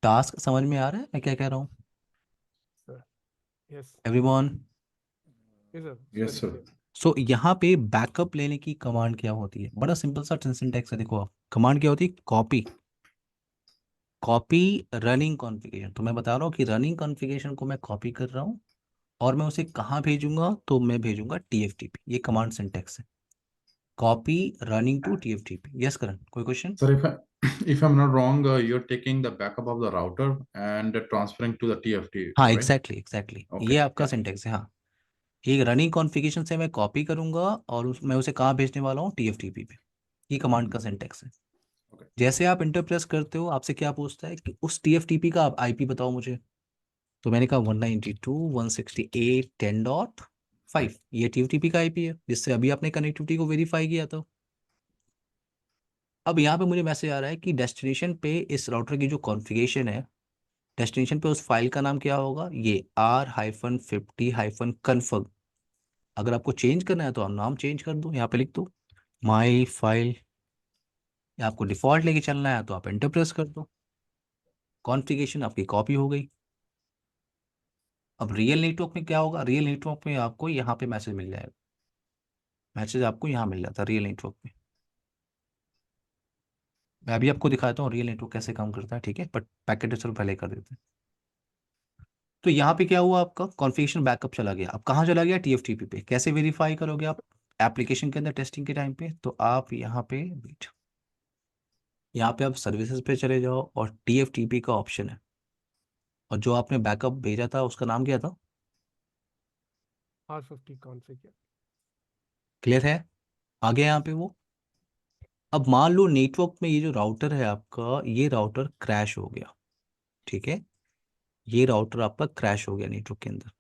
टास्क समझ में आ रहा है मैं क्या कह रहा हूँ? Sir. Yes. Everyone? Yes, sir. It's Yes very sir. clear. सो यहाँ पे बैकअप लेने की कमांड क्या होती है, बड़ा सिंपल सा सिंटैक्स है, देखो आप कमांड क्या होती है, कॉपी कॉपी रनिंग कॉन्फ़िगरेशन। तो मैं बता रहा हूँ कि रनिंग कॉन्फ़िगरेशन को मैं कॉपी कर रहा हूँ और मैं उसे कहाँ भेजूंगा, तो मैं भेजूंगा TFTP। ये कमांड सिंटैक्स है, copy running to TFTP। Yes Karan, कोई question? Sir, if I'm not wrong, you're taking the backup of the router and transferring to the TFT, हाँ right? एग्जैक्टली ये Okay. आपका Yeah. सिंटैक्स है, हाँ। एक running configuration से मैं कॉपी करूंगा और मैं उसे कहाँ भेजने वाला हूँ, TFTP पे। ये कमांड का सिंटैक्स है। Okay. जैसे आप इंटर प्रेस करते हो, आपसे क्या पूछता है कि उस TFTP का आप IP बताओ मुझे। तो मैंने कहा 192.168.10.5, ये TFTP का IP है जिससे अभी आपने कनेक्टिविटी को वेरीफाई किया था। अब यहाँ पे मुझे मैसेज आ रहा है कि डेस्टिनेशन पे इस राउटर की जो कॉन्फ़िगरेशन है, डेस्टिनेशन पे उस फाइल का नाम क्या होगा, ये R-50-config। अगर आपको चेंज करना है तो आप नाम चेंज कर दो, यहाँ पे लिख दो माई फाइल, या आपको डिफ़ॉल्ट लेके चलना है तो आप एंटर प्रेस कर दो, कॉन्फ़िगरेशन आपकी कॉपी हो गई। अब रियल नेटवर्क में क्या होगा, रियल नेटवर्क में आपको यहाँ पे मैसेज मिल जाएगा, मैसेज आपको यहाँ मिल जाता है रियल नेटवर्क में। मैं अभी आपको दिखाता हूँ रियल नेटवर्क कैसे काम करता है, ठीक है, बट पैकेट स्टोर पहले कर देते हैं। तो यहाँ पे क्या हुआ, आपका कॉन्फ़िगरेशन बैकअप चला गया। अब कहाँ चला गया, TFTP पे। कैसे वेरीफाई करोगे आप एप्लीकेशन के अंदर टेस्टिंग के टाइम पे, तो आप यहाँ पे वेट, यहाँ पे आप सर्विसेज पे चले जाओ और TFTP का ऑप्शन है, और जो आपने बैकअप भेजा था उसका नाम क्या था, R50 config, yeah. क्लियर है, आ गया यहाँ पे वो। अब मान लो नेटवर्क में ये जो राउटर है आपका, ये राउटर क्रैश हो गया, ठीक है, ये राउटर आपका क्रैश हो गया नेटवर्क के अंदर।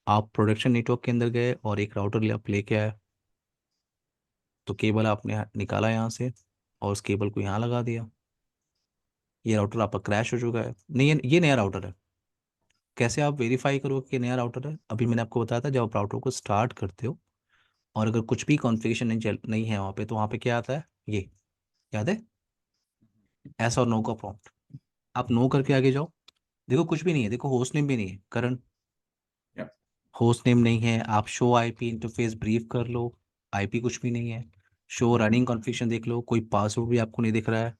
आप प्रोडक्शन नेटवर्क के अंदर गए और एक राउटर आप लेके आए, तो केबल आपने निकाला यहाँ से और उस केबल को यहाँ लगा दिया। ये राउटर आपका क्रैश हो चुका है, नहीं ये नया राउटर है। कैसे आप वेरीफाई करोगे कि नया राउटर है, अभी मैंने आपको बताया था, जब आप राउटर को स्टार्ट करते हो और अगर कुछ भी कॉन्फ़िगरेशन नहीं है वहाँ पे, तो वहाँ पे क्या आता है, ये याद है, एस और नो का प्रॉम्प्ट। आप नो करके आगे जाओ, देखो कुछ भी नहीं है, देखो होस्ट नेम भी नहीं है करण, Yeah. होस्ट नेम नहीं है। आप शो IP इंटरफेस ब्रीफ कर लो, IP कुछ भी नहीं है। शो रनिंग कॉन्फ़िगरेशन देख लो, कोई पासवर्ड भी आपको नहीं दिख रहा है,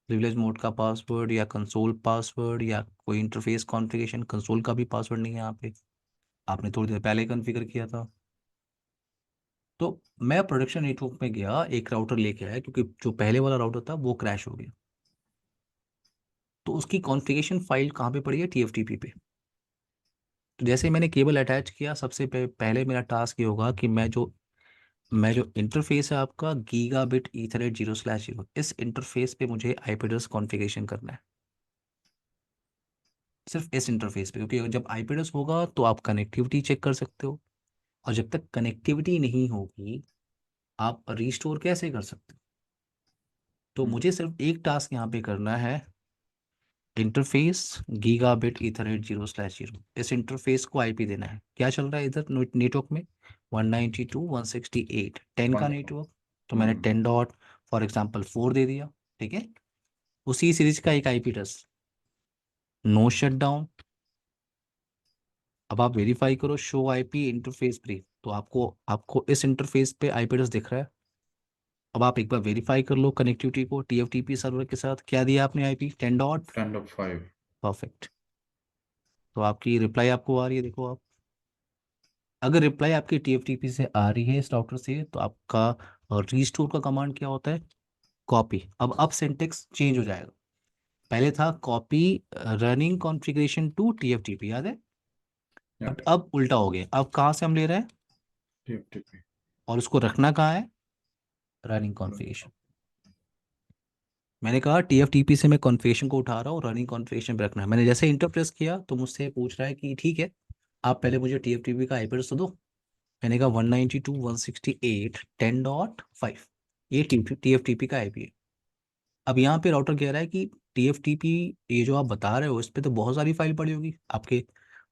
प्रिविलेज मोड का पासवर्ड या कंसोल पासवर्ड या कोई इंटरफेस कॉन्फ़िगरेशन, कंसोल का भी पासवर्ड नहीं है यहाँ पे, आपने थोड़ी देर पहले कॉन्फ़िगर किया था। तो मैं प्रोडक्शन नेटवर्क में गया, एक राउटर लेके आया, क्योंकि जो पहले वाला राउटर था वो क्रैश हो गया। तो उसकी कॉन्फ़िगरेशन फाइल कहाँ पे पड़ी है, TFTP पे। तो जैसे ही मैंने केबल अटैच किया, सबसे पहले मेरा टास्क ये होगा कि मैं जो इंटरफेस है आपका गीगाबिट ईथरनेट 0/0, इस इंटरफेस पे मुझे IP एड्रेस कॉन्फ़िगरेशन करना है, सिर्फ इस इंटरफेस पे, क्योंकि जब IP एड्रेस होगा तो आप कनेक्टिविटी चेक कर सकते हो, और जब तक कनेक्टिविटी नहीं होगी आप रीस्टोर कैसे कर सकते हो। तो Hmm. मुझे सिर्फ एक टास्क यहाँ पे करना है, इंटरफेस गीगाबिट ईथरनेट 0/0, इस इंटरफेस को IP देना है। क्या चल रहा है इधर नेटवर्क में, 192.168 10 का Wonderful. नेटवर्क, तो मैंने 10 डॉट फॉर एग्जाम्पल 4 दे दिया, ठीक है। उसी सीरीज का एक IP address, no shut down. अब आप वेरीफाई करो शो IP इंटरफेस ब्रीफ, तो आपको आपको इस इंटरफेस पे IP एड्रेस दिख रहा है। अब आप एक बार वेरीफाई कर लो कनेक्टिविटी को TFTP सर्वर के साथ, क्या दिया आपने IP 10 डॉट, 10.5. परफेक्ट। तो आपकी रिप्लाई आपको आ रही है, देखो आप, अगर रिप्लाई आपकी TFTP से आ रही है इस राउटर से, तो आपका रीस्टोर का कमांड क्या होता है, कॉपी। अब सिंटेक्स चेंज हो जाएगा, पहले था copy running configuration to TFTP, याद है, Yeah. बट अब उल्टा हो गया। अब कहाँ से हम ले रहे हैं, TFTP. और उसको रखना कहाँ है, रनिंग कॉन्फ़िगरेशन। मैंने कहा TFTP से मैं कॉन्फ़िगरेशन को उठा रहा हूँ, रनिंग कॉन्फ़िगरेशन पे रखना है। मैंने जैसे इंटर प्रेस किया तो मुझसे पूछ रहा है कि ठीक है, आप पहले मुझे TFTP का IP एड्रेस तो दो। मैंने कहा 192.168.10.5, ये TFTP का IP है। अब यहाँ पे राउटर कह रहा है कि TFTP, ये जो आप बता रहे हो इस पे तो बहुत सारी फाइल पड़ी होगी, आपके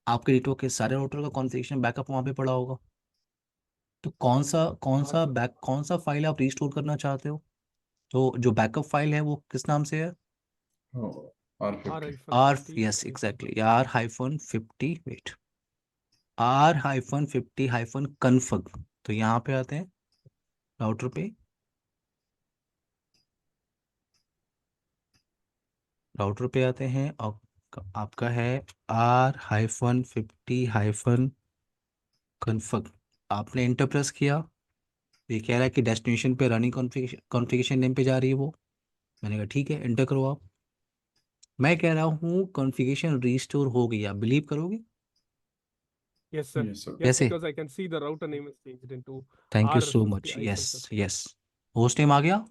आपके नेटवर्क के सारे राउटर का कॉन्फ़िगरेशन बैकअप वहाँ पे पड़ा होगा। तो कौन सा फाइल आप रीस्टोर करना चाहते हो, तो जो बैकअप फाइल है वो किस नाम से है, Oh, R50. आर, R-50 यस config. Exactly, R-50, wait, R-50-config। तो यहाँ पे आते हैं राउटर पे, राउटर पे आते हैं और आपका है R-50-कन्फर्म। आपने इंटर प्रेस किया, ये कह रहा है कि डेस्टिनेशन पे रनिंग कॉन्फ़िगरेशन नेम पे जा रही है वो। मैंने कहा ठीक है, एंटर करो आप। मैं कह रहा हूँ कॉन्फ़िगरेशन रीस्टोर हो गई, आप बिलीव करोगे? Yes, sir. Yes sir. Yes, कैसे? because I can see the router name is changed into thank you so much. Yes R50-50. Yes, host name आ गया।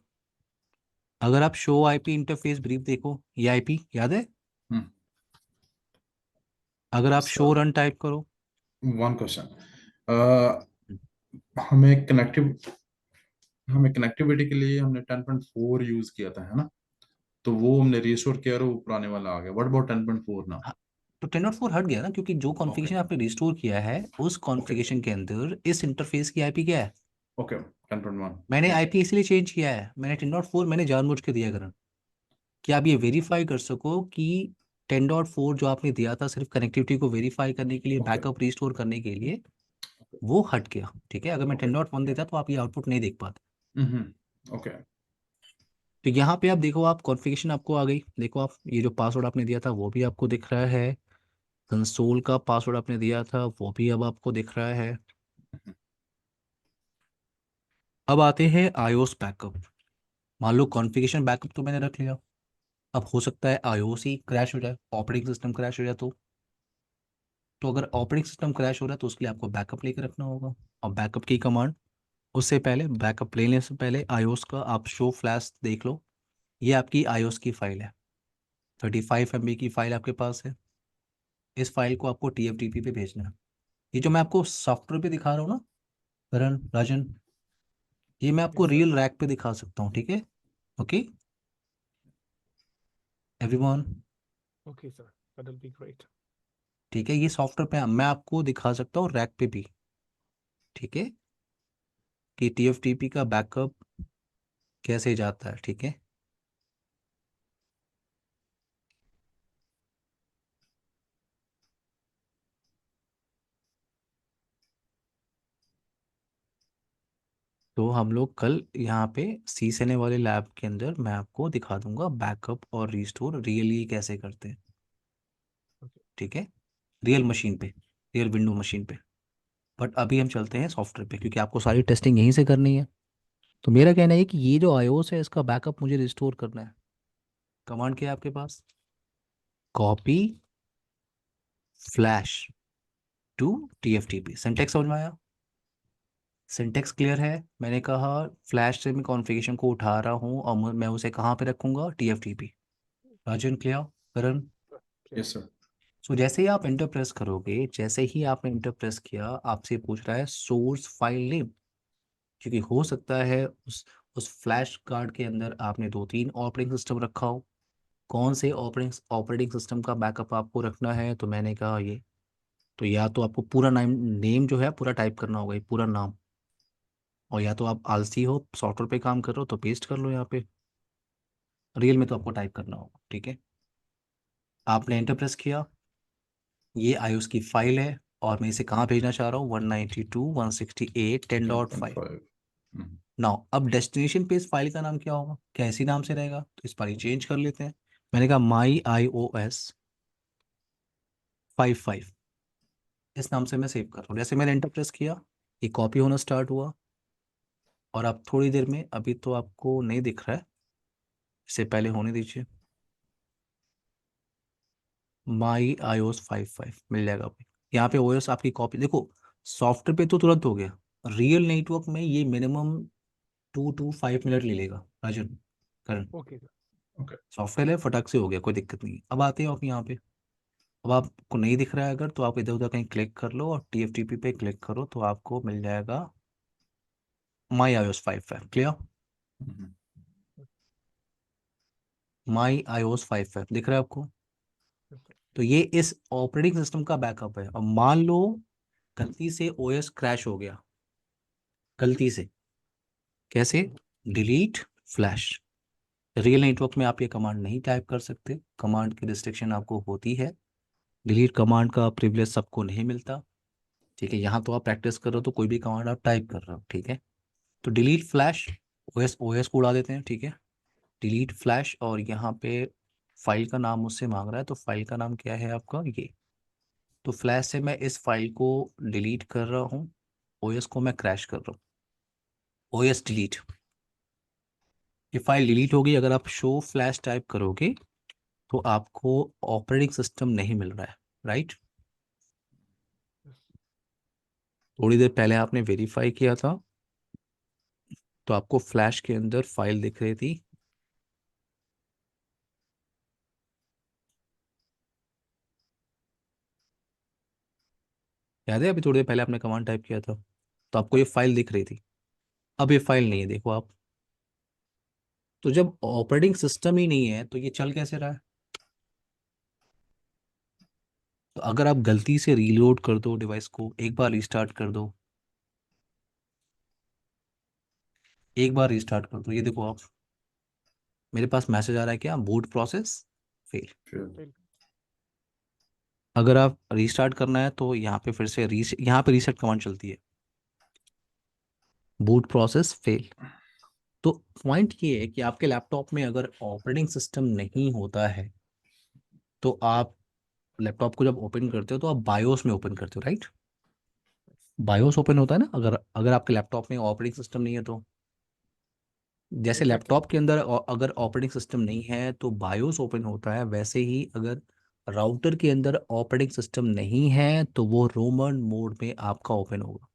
अगर आप शो आईपी इंटरफेस ब्रीफ देखो, ये आईपी याद है? हम्म। अगर आप शो सर रन टाइप करो, वन क्वेश्चन, हमें कनेक्टिव हमें कनेक्टिविटी के लिए हमने 10.4 यूज किया था, है ना? तो वो हमने रिस्टोर किया और वो पुराने वाला आ गया। व्हाट अबाउट 10.4 ना? हाँ, तो 10.4 हट गया ना, क्योंकि जो ओके कॉन्फ़िगरेशन आपने रिस्टोर किया है उस ओके कॉन्फ़िगरेशन के अंदर इस इंटरफेस की आईपी क्या है। ओके 10.1 मैंने ओके। आईपी इसलिए चेंज किया है, मैंने 10.4 मैंने जानबूझ के दिया करण, कि आप ये वेरीफाई कर सको कि 10.4 जो आपने दिया था सिर्फ कनेक्टिविटी को वेरीफाई करने के लिए, ओके बैकअप रिस्टोर करने के लिए, वो हट गया। ठीक है, अगर मैं ओके 10.1 देता तो आप ये आउटपुट नहीं देख पाते। ओके तो यहाँ पे आप देखो, आप कॉन्फ़िगरेशन आपको आ गई, देखो आप ये जो पासवर्ड आपने दिया था वो भी आपको दिख रहा है, कंसोल का पासवर्ड आपने दिया था वो भी अब आपको दिख रहा है। अब आते हैं आईओएस बैकअप। मान लो कॉन्फ़िगरेशन बैकअप तो मैंने रख लिया, अब हो सकता है आईओएस ही क्रैश हो जाए, ऑपरेटिंग सिस्टम क्रैश हो जाए तो अगर ऑपरेटिंग सिस्टम क्रैश हो रहा है तो उसके लिए आपको बैकअप लेकर रखना होगा। और बैकअप की कमांड, उससे पहले बैकअप लेने से पहले आईओएस का आप शो फ्लैश देख लो। ये आपकी आईओएस की फाइल है, 35 MB की फाइल आपके पास है। इस फाइल को आपको TFTP पे भेजना है। ये जो मैं आपको सॉफ्टवेयर पे दिखा रहा हूँ ना करण, राजन, ये मैं आपको Yes, sir. रियल रैक पे दिखा सकता हूँ, ठीक है? Okay everyone, Okay, sir. That'll be great. ठीक है, ये सॉफ्टवेयर पे मैं आपको दिखा सकता हूँ रैक पे भी, ठीक है, कि TFTP का बैकअप कैसे जाता है, ठीक है। तो हम लोग कल यहाँ पे सीसने वाले लैब के अंदर मैं आपको दिखा दूंगा बैकअप और रिस्टोर रियली कैसे करते हैं, Okay. ठीक है, रियल मशीन पे, रियल विंडो मशीन पे। बट अभी हम चलते हैं सॉफ्टवेयर पे, क्योंकि आपको सारी टेस्टिंग यहीं से करनी है। तो मेरा कहना है कि ये जो आईओएस है इसका बैकअप मुझे रिस्टोर करना है। कमांड क्या है आपके पास? Copy flash to TFTP। Syntax समझ में आया? सिंटेक्स क्लियर है? मैंने कहा फ्लैश से मैं कॉन्फ़िगरेशन को उठा रहा हूँ और मैं उसे कहाँ पे रखूंगा? TFTP। Rajan clear? Karan? Clear. Yes sir. So जैसे ही आप इंटर प्रेस करोगे, जैसे ही आपने इंटर प्रेस किया, आपसे पूछ रहा है सोर्स फाइल नेम, क्योंकि हो सकता है उस फ्लैश कार्ड के अंदर आपने 2-3 ऑपरेटिंग सिस्टम रखा हो। कौन से ऑपरेटिंग सिस्टम का बैकअप आपको रखना है? तो मैंने कहा ये, तो या तो आपको पूरा नाम नेम जो है पूरा टाइप करना होगा, ये पूरा नाम, और या तो आप आलसी हो सॉफ्टवेयर पे काम कर रहे हो तो पेस्ट कर लो यहाँ पे, रियल में तो आपको टाइप करना होगा, ठीक है। आपने इंटर प्रेस किया, ये आईओएस की फाइल है और मैं इसे कहाँ भेजना चाह रहा हूँ? 192.168.10.5। 10.5 नाउ अब डेस्टिनेशन पे इस फाइल का नाम क्या होगा? क्या इसी नाम से रहेगा? तो इस पर ही चेंज कर लेते हैं। मैंने कहा माई iOS 55, इस नाम से मैं सेव कर रहा हूँ। जैसे मैंने एंटर प्रेस किया, ये कॉपी होना स्टार्ट हुआ, और अब थोड़ी देर में, अभी तो आपको नहीं दिख रहा है, इससे पहले होने दीजिए, माई iOS 55 मिल जाएगा अभी। यहाँ पे ओएस आपकी कॉपी देखो, सॉफ्टवेयर पे तो तुरंत हो गया, रियल नेटवर्क में ये मिनिमम 2 to 5 मिनट ले लेगा राजन, करण। Okay, sir. ओके। सॉफ्टवेयर है, फटाक से हो गया, कोई दिक्कत नहीं है। अब आते हैं आप यहाँ पे, अब आपको नहीं दिख रहा है अगर, तो आप इधर उधर कहीं क्लिक कर लो और TFTP पे क्लिक करो तो आपको मिल जाएगा माई iOS 55। क्लियर? माई iOS 55 दिख रहा है आपको? Yes, sir. तो ये इस ऑपरेटिंग सिस्टम का बैकअप है। अब मान लो गलती से ओएस क्रैश हो गया, गलती से, कैसे? Mhm. Delete flash. Real network में आप ये कमांड नहीं टाइप कर सकते, कमांड की रिस्ट्रिक्शन आपको होती है, डिलीट कमांड का प्रिविलेज सबको नहीं मिलता। ठीक है, यहाँ तो आप प्रैक्टिस कर रहे हो तो कोई भी कमांड आप टाइप कर रहे हो, ठीक है। तो डिलीट फ्लैश, ओएस को उड़ा देते हैं, ठीक है। डिलीट फ्लैश, और यहाँ पे फाइल का नाम मुझसे मांग रहा है, तो फाइल का नाम क्या है आपका, ये। तो फ्लैश से मैं इस फाइल को डिलीट कर रहा हूँ, ओएस को मैं क्रैश कर रहा हूँ, ओएस डिलीट। ये फाइल डिलीट हो गई। अगर आप शो फ्लैश टाइप करोगे तो आपको ऑपरेटिंग सिस्टम नहीं मिल रहा है, राइट। Yes. थोड़ी देर पहले आपने वेरीफाई किया था तो आपको फ्लैश के अंदर फाइल दिख रही थी। याद है, अभी थोड़ी देर पहले आपने कमांड टाइप किया था तो आपको ये फाइल दिख रही थी। अब ये फाइल नहीं है, देखो आप। तो जब ऑपरेटिंग सिस्टम ही नहीं है तो ये चल कैसे रहा है। तो अगर आप गलती से रीलोड कर दो डिवाइस को, एक बार रिस्टार्ट कर दो, एक बार रिस्टार्ट कर दो, ये देखो आप, मेरे पास मैसेज आ रहा है क्या, बूट प्रोसेस फेल। फिर Fail. अगर आप रिस्टार्ट करना है तो यहाँ पे फिर से यहाँ पे रीसेट कमांड चलती है, बूट प्रोसेस फेल। तो पॉइंट ये है कि आपके लैपटॉप में अगर ऑपरेटिंग सिस्टम नहीं होता है तो आप लैपटॉप को जब ओपन करते हो तो आप बायोस में ओपन करते हो, राइट। Yes. बायोस ओपन होता है ना, अगर अगर आपके लैपटॉप में ऑपरेटिंग सिस्टम नहीं है तो। जैसे Exactly. लैपटॉप के अंदर अगर ऑपरेटिंग सिस्टम नहीं है तो बायोस ओपन होता है, वैसे ही अगर राउटर के अंदर ऑपरेटिंग सिस्टम नहीं है तो वो रोमन मोड में आपका ओपन होगा।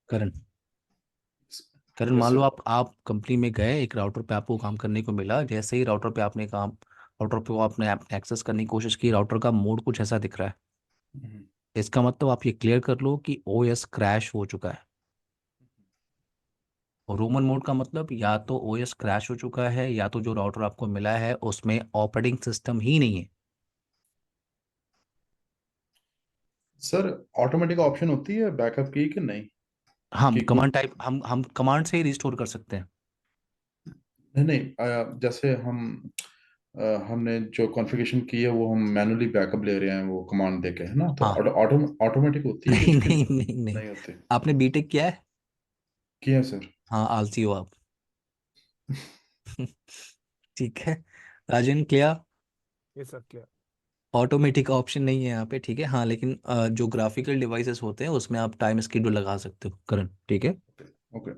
करण, करण यस मान लो सर। आप कंपनी में गए, एक राउटर पे आपको काम करने को मिला, जैसे ही राउटर पे आपने काम, राउटर पे वो आपने एक्सेस करने की कोशिश की, राउटर का मोड कुछ ऐसा दिख रहा है। हम्म। इसका मतलब आप ये क्लियर कर लो कि ओएस क्रैश हो चुका है। और रोमन मोड का मतलब या तो ओएस क्रैश हो चुका है या तो जो राउटर आपको मिला है उसमें ऑपरेटिंग सिस्टम ही नहीं है। सर ऑटोमेटिक ऑप्शन होती है बैकअप की कि नहीं? हम कि कोई कमांड टाइप, हम कमांड से ही रिस्टोर कर सकते हैं। नहीं नहीं जैसे हमने जो कॉन्फ़िगरेशन की है वो हम मैनुअली बैकअप ले रहे हैं वो कमांड देके, है ना? तो हाँ। ऑटोमेटिक होती है नहीं कुछ कि नहीं नहीं? नहीं नहीं। नहीं होती। आपने बीटेक किया है। किया सर। हाँ, आलसी हो आप। ठीक है। Rajan, clear. Yes, sir. Clear. Automatic option नहीं है यहाँ पे, ठीक है। हाँ, लेकिन जो ग्राफिकल डिवाइसेस होते हैं उसमें आप टाइम स्केड्यूल लगा सकते हो, करण, ठीक है। ओके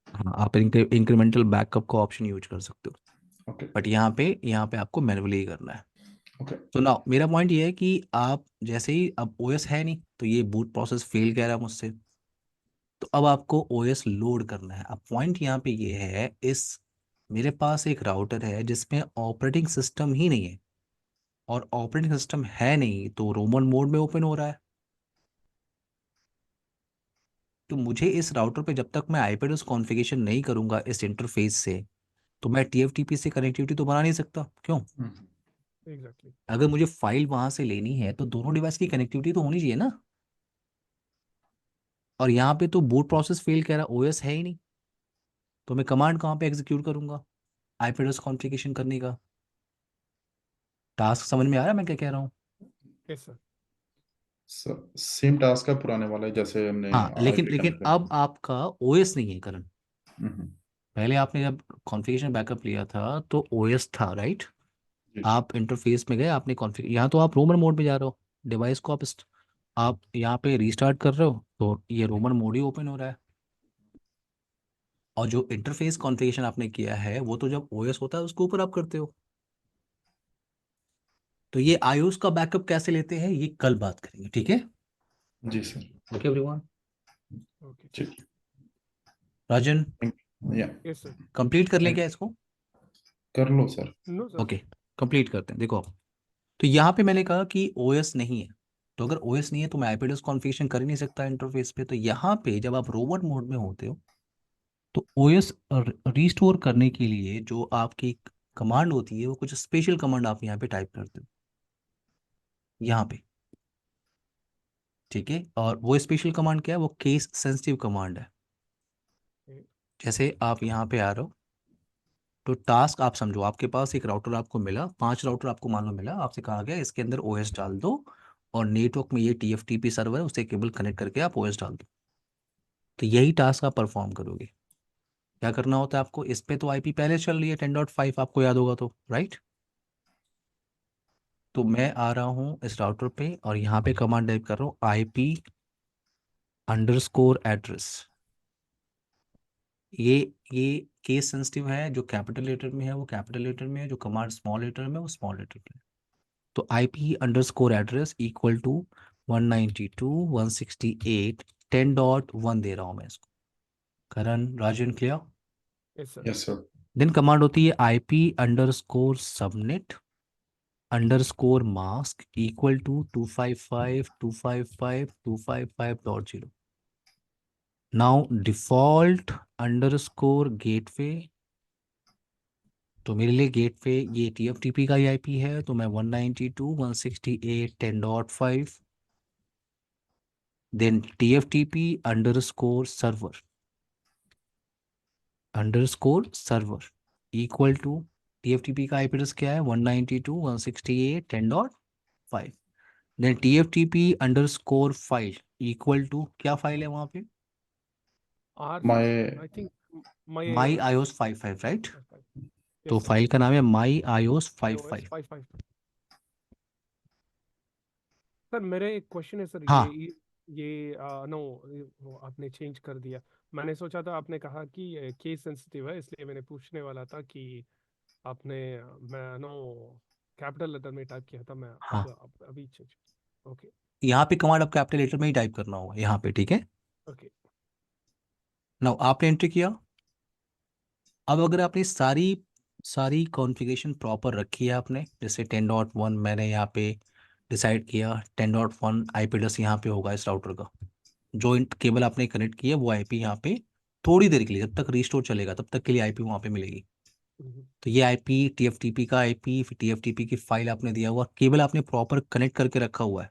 हाँ, आप इंक्रीमेंटल बैकअप का ऑप्शन यूज कर सकते हो। ओके बट यहाँ पे आपको मैनुअली ही करना है। ओके। तो ना मेरा पॉइंट ये है कि आप जैसे ही, अब ओएस है नहीं तो ये बूट प्रोसेस फेल कह रहा है मुझसे, तो अब आपको ओएस लोड करना है। अब पॉइंट यहाँ पे ये है, इस मेरे पास एक राउटर है जिसमें ऑपरेटिंग सिस्टम ही नहीं है, और ऑपरेटिंग सिस्टम है नहीं तो रोमन मोड में ओपन हो रहा है। तो मुझे इस राउटर पे जब तक मैं आईपी एड्रेस कॉन्फ़िगरेशन नहीं करूंगा इस इंटरफेस से, तो मैं टीएफटीपी से कनेक्टिविटी तो बना नहीं सकता, क्यों। हम्म। Exactly. अगर मुझे फाइल वहां से लेनी है तो दोनों डिवाइस की कनेक्टिविटी तो होनी चाहिए ना। और यहाँ पे तो बूट प्रोसेस फेल कह रहा, ओएस है ही नहीं, तो मैं कमांड कहाँ पे एग्जीक्यूट करूंगा आईपी एड्रेस कॉन्फ़िगरेशन करने का। टास्क समझ में आ रहा है मैं क्या कह रहा हूँ। Yes, sir. सेम टास्क का पुराने वाला है जैसे हमने हाँ, लेकिन आईपी लेकिन कनेक्ट अब आपका ओएस नहीं है करण। कर। पहले आपने जब कॉन्फ़िगरेशन बैकअप लिया था तो ओएस था, राइट। जी आप इंटरफेस में गए, आपने कॉन्फ़िगर, यहाँ तो आप रोमन मोड में जा रहे हो, डिवाइस को आप यहाँ पे रीस्टार्ट कर रहे हो तो ये रोमन मोड ही ओपन हो रहा है। और जो इंटरफेस कॉन्फ़िगरेशन आपने किया है वो तो जब ओएस होता है उसके ऊपर आप करते हो। तो ये आईओएस का बैकअप कैसे लेते हैं ये कल बात करेंगे, ठीक है। जी सर। Okay everyone. Okay. ठीक। राजन, या Yes, sir. कंप्लीट कर लें थैंक क्या इसको। कर लो sir. No, sir. Okay, complete करते हैं, देखो। तो यहाँ पे मैंने कहा कि ओएस नहीं है, तो अगर ओएस नहीं है तो मैं आईपी एड्रेस कॉन्फ़िगरेशन कर ही नहीं सकता इंटरफेस पे। तो यहाँ पे जब आप रोबोट मोड में होते हो तो ओएस रीस्टोर करने के लिए जो आपकी कमांड होती है वो कुछ स्पेशल कमांड आप यहाँ पे टाइप करते हो, यहाँ पे, ठीक है। और वो स्पेशल कमांड क्या है, वो केस सेंसिटिव कमांड है। Okay. जैसे आप यहाँ पे आ रहे हो तो टास्क आप समझो, आपके पास एक राउटर आपको मिला, 5 राउटर आपको मान लो मिला, आपसे कहा गया इसके अंदर ओएस डाल दो और नेटवर्क में ये TFTP सर्वर है, उससे केबल कनेक्ट करके आप OS डाल दो। तो यही टास्क आप परफॉर्म करोगे। क्या करना होता है आपको, इस पे तो IP पहले चल रही है 10.5, आपको याद होगा तो, राइट। तो मैं आ रहा हूँ इस राउटर पे और यहाँ पे कमांड टाइप कर रहा हूँ IP_एड्रेस। ये केस सेंसिटिव है, जो कैपिटल लेटर में है वो कैपिटल लेटर में है, जो कमांड स्मॉल लेटर में है वो स्मॉल लेटर में है। तो IP_एड्रेस इक्वल टू 192.168.10.1 दे रहा हूँ मैं इसको। Karan, Rajan, clear. Yes, sir. Yes sir. Then command होती है IP_subnet_mask equal to 255.255.255.0। Now default underscore gateway, तो मेरे लिए गेटवे ये TFTP का ही IP है, तो मैं 192.168.10.5 then TFTP_server equal to, TFTP का IP एड्रेस क्या है 192.168.10.5 देन TFTP_file इक्वल टू, क्या फाइल है वहाँ पे, R, my I think my my iOS. iOS 55, right. 55. तो Yes, sir. फाइल का नाम है my iOS iOS 55। 55. सर मेरा एक क्वेश्चन है सर, हाँ ये नो, वो आपने चेंज कर दिया। मैंने सोचा था, आपने कहा कि केस सेंसिटिव है, इसलिए मैंने पूछने वाला था कि आपने मैं नो कैपिटल लेटर में टाइप किया था, मैं हाँ, अभी चेंज। ओके यहाँ पे कमांड आपको कैपिटल लेटर में ही टाइप करना होगा यहाँ पे, ठीक है। ओके नाउ आपने एंट्री किया। अब अगर आपने सारी सारी कॉन्फ़िगरेशन प्रॉपर रखी है आपने, जैसे 10.1 मैंने यहाँ पे डिसाइड किया, 10.1 IP एड्रेस यहाँ पे होगा इस राउटर का, जो केबल आपने कनेक्ट की है वो IP यहाँ पे थोड़ी देर के लिए, जब तक रिस्टोर चलेगा तब तक के लिए IP वहाँ पे मिलेगी। तो ये IP TFTP का IP, फिर TFTP की फाइल आपने दिया हुआ, केबल आपने प्रॉपर कनेक्ट करके रखा हुआ है।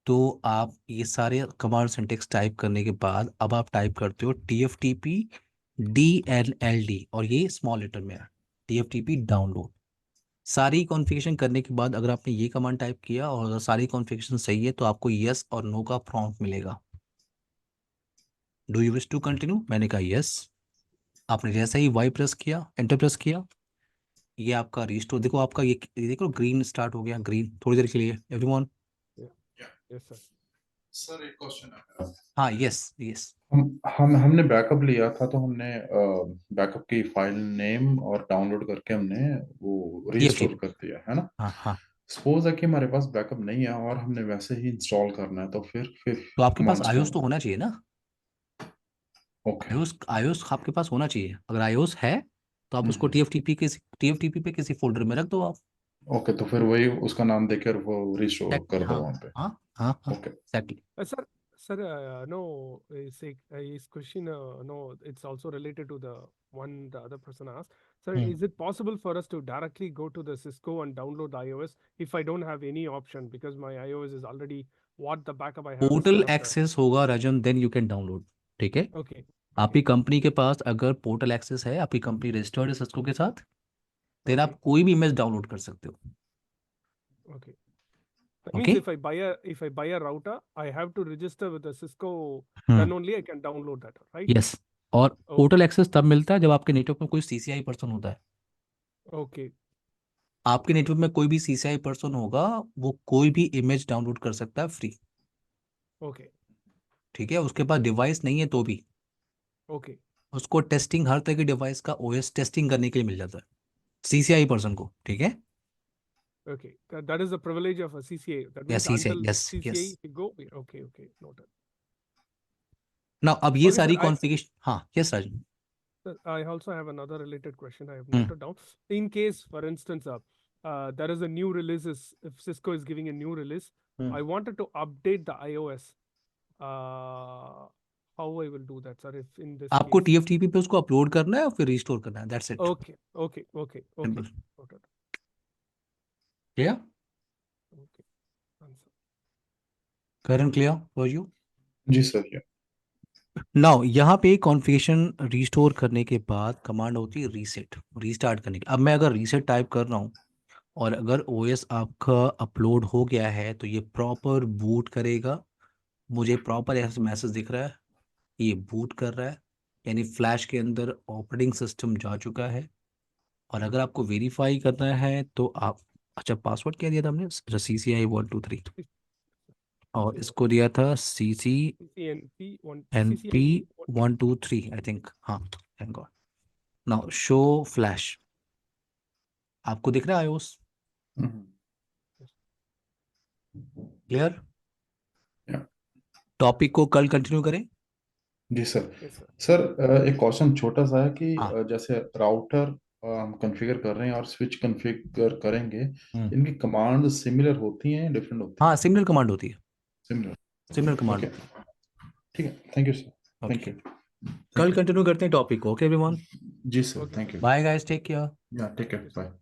तो आप ये सारे कमांड सिंटेक्स टाइप करने के बाद अब आप टाइप करते हो TFTP DLLD, और ये स्मॉल लेटर में है, TFTP डाउनलोड। सारी कॉन्फ़िगरेशन करने के बाद अगर आपने ये कमांड टाइप किया और अगर सारी कॉन्फ़िगरेशन सही है तो आपको यस और नो का प्रॉम्प्ट मिलेगा। Do you wish to continue, मैंने कहा यस। आपने जैसे ही वाई प्रेस किया, एंटर प्रेस किया, ये आपका रिस्टोर देखो, आपका ये देखो ग्रीन स्टार्ट हो गया, ग्रीन थोड़ी देर के लिए एवरीवन। Yes sir. सर एक क्वेश्चन है मेरा। हाँ यस यस। हमने बैकअप लिया था, तो हमने बैकअप की फाइल नेम और डाउनलोड करके हमने वो TFTP, रीस्टोर कर दिया है ना। हाँ हाँ। सपोज है कि हमारे पास बैकअप नहीं है और हमने वैसे ही इंस्टॉल करना है, तो फिर तो आपके पास कमांड्स क्या iOS तो होंगे? होना चाहिए ना, ओके। iOS आपके पास होना चाहिए। अगर iOS है तो आप उसको हम्म। TFTP पे किसी फोल्डर में रख दो आप। ओके, तो फिर वही उसका नाम देकर वो रिस्टोर Exactly, कर दो हाँ वहां पे। हाँ हाँ हाँ, okay. exactly। Sir, no, his question, no, it's also related to the one the other person asked. Sir, hmm is it possible for us to directly go to the Cisco and download the iOS if I don't have any option, because my iOS is already, what the backup I have is portal set up the. Access होगा Rajan, then you can download, ठीक है। Okay, आपकी okay, company के पास अगर portal access है, आपकी company registered है Cisco के साथ, देन okay, आप कोई भी इमेज डाउनलोड कर सकते हो। okay. That okay. means if I buy a router, I have to register with the Cisco, hmm, then only I can download that, right? Yes. और Okay, पोर्टल एक्सेस तब मिलता है जब आपके नेटवर्क में कोई CCI पर्सन होता है। okay, आपके नेटवर्क में कोई भी CCI पर्सन होगा, वो कोई भी इमेज डाउनलोड कर सकता है फ्री, okay, ठीक है। उसके पास डिवाइस नहीं है तो भी okay, उसको टेस्टिंग, हर तरह की डिवाइस का OS टेस्टिंग करने के लिए मिल जाता है CCI पर्सन को, ठीक है। okay. That is the privilege of a CCA. That या means CCI, until yes yes. CCA you go. Okay, okay, noted. ना अब ये Okay, sir. सारी कॉन्फ़िगरेशन, हाँ yes Rajan. I also have another related question I have hmm noted down. In case, for instance, there is a new releases. If Cisco is giving a new release, hmm. I wanted to update the iOS. Uh, how I will do that, sir? If in this आपको case, TFTP पे उसको upload करना है और फिर restore करना है, that's it, okay, okay, okay, okay, simple. noted. Clear, Okay, answer. Karan, clear for you. जी सर। ये नाउ यहाँ पे कॉन्फ़िगरेशन रिस्टोर करने के बाद कमांड होती है रीसेट, रीस्टार्ट करने की। अब मैं अगर रीसेट टाइप कर रहा हूँ और अगर ओएस आपका अपलोड हो गया है तो ये प्रॉपर बूट करेगा। मुझे प्रॉपर ऐसा मैसेज दिख रहा है, ये बूट कर रहा है, यानी फ्लैश के अंदर ऑपरेटिंग सिस्टम जा चुका है। और अगर आपको वेरीफाई करना है तो आप, अच्छा पासवर्ड क्या दिया था हमने, CCI123, और इसको दिया था CCNP CCNP 123 आई थिंक। हाँ, thank God. Now show flash, आपको दिख रहा है iOS क्लियर? या, टॉपिक को कल कंटिन्यू करें। जी सर। yes sir सर एक क्वेश्चन छोटा सा है कि हाँ। जैसे राउटर हम कॉन्फ़िगर कर रहे हैं और स्विच कॉन्फ़िगर करेंगे, हम्म। इनकी कमांड सिमिलर होती हैं, डिफरेंट होती हाँ, हैं? सिमिलर कमांड होती है, सिमिलर सिमिलर, कमांड ओके। होती ठीक है, थैंक यू सर। है। Thank okay, you. कल थैंक यू। कंटिन्यू करते हैं टॉपिक को। ओके एवरीवन, जी sir, okay thank sir you. Bye guys, take care. Yeah, take care, yes sir bye.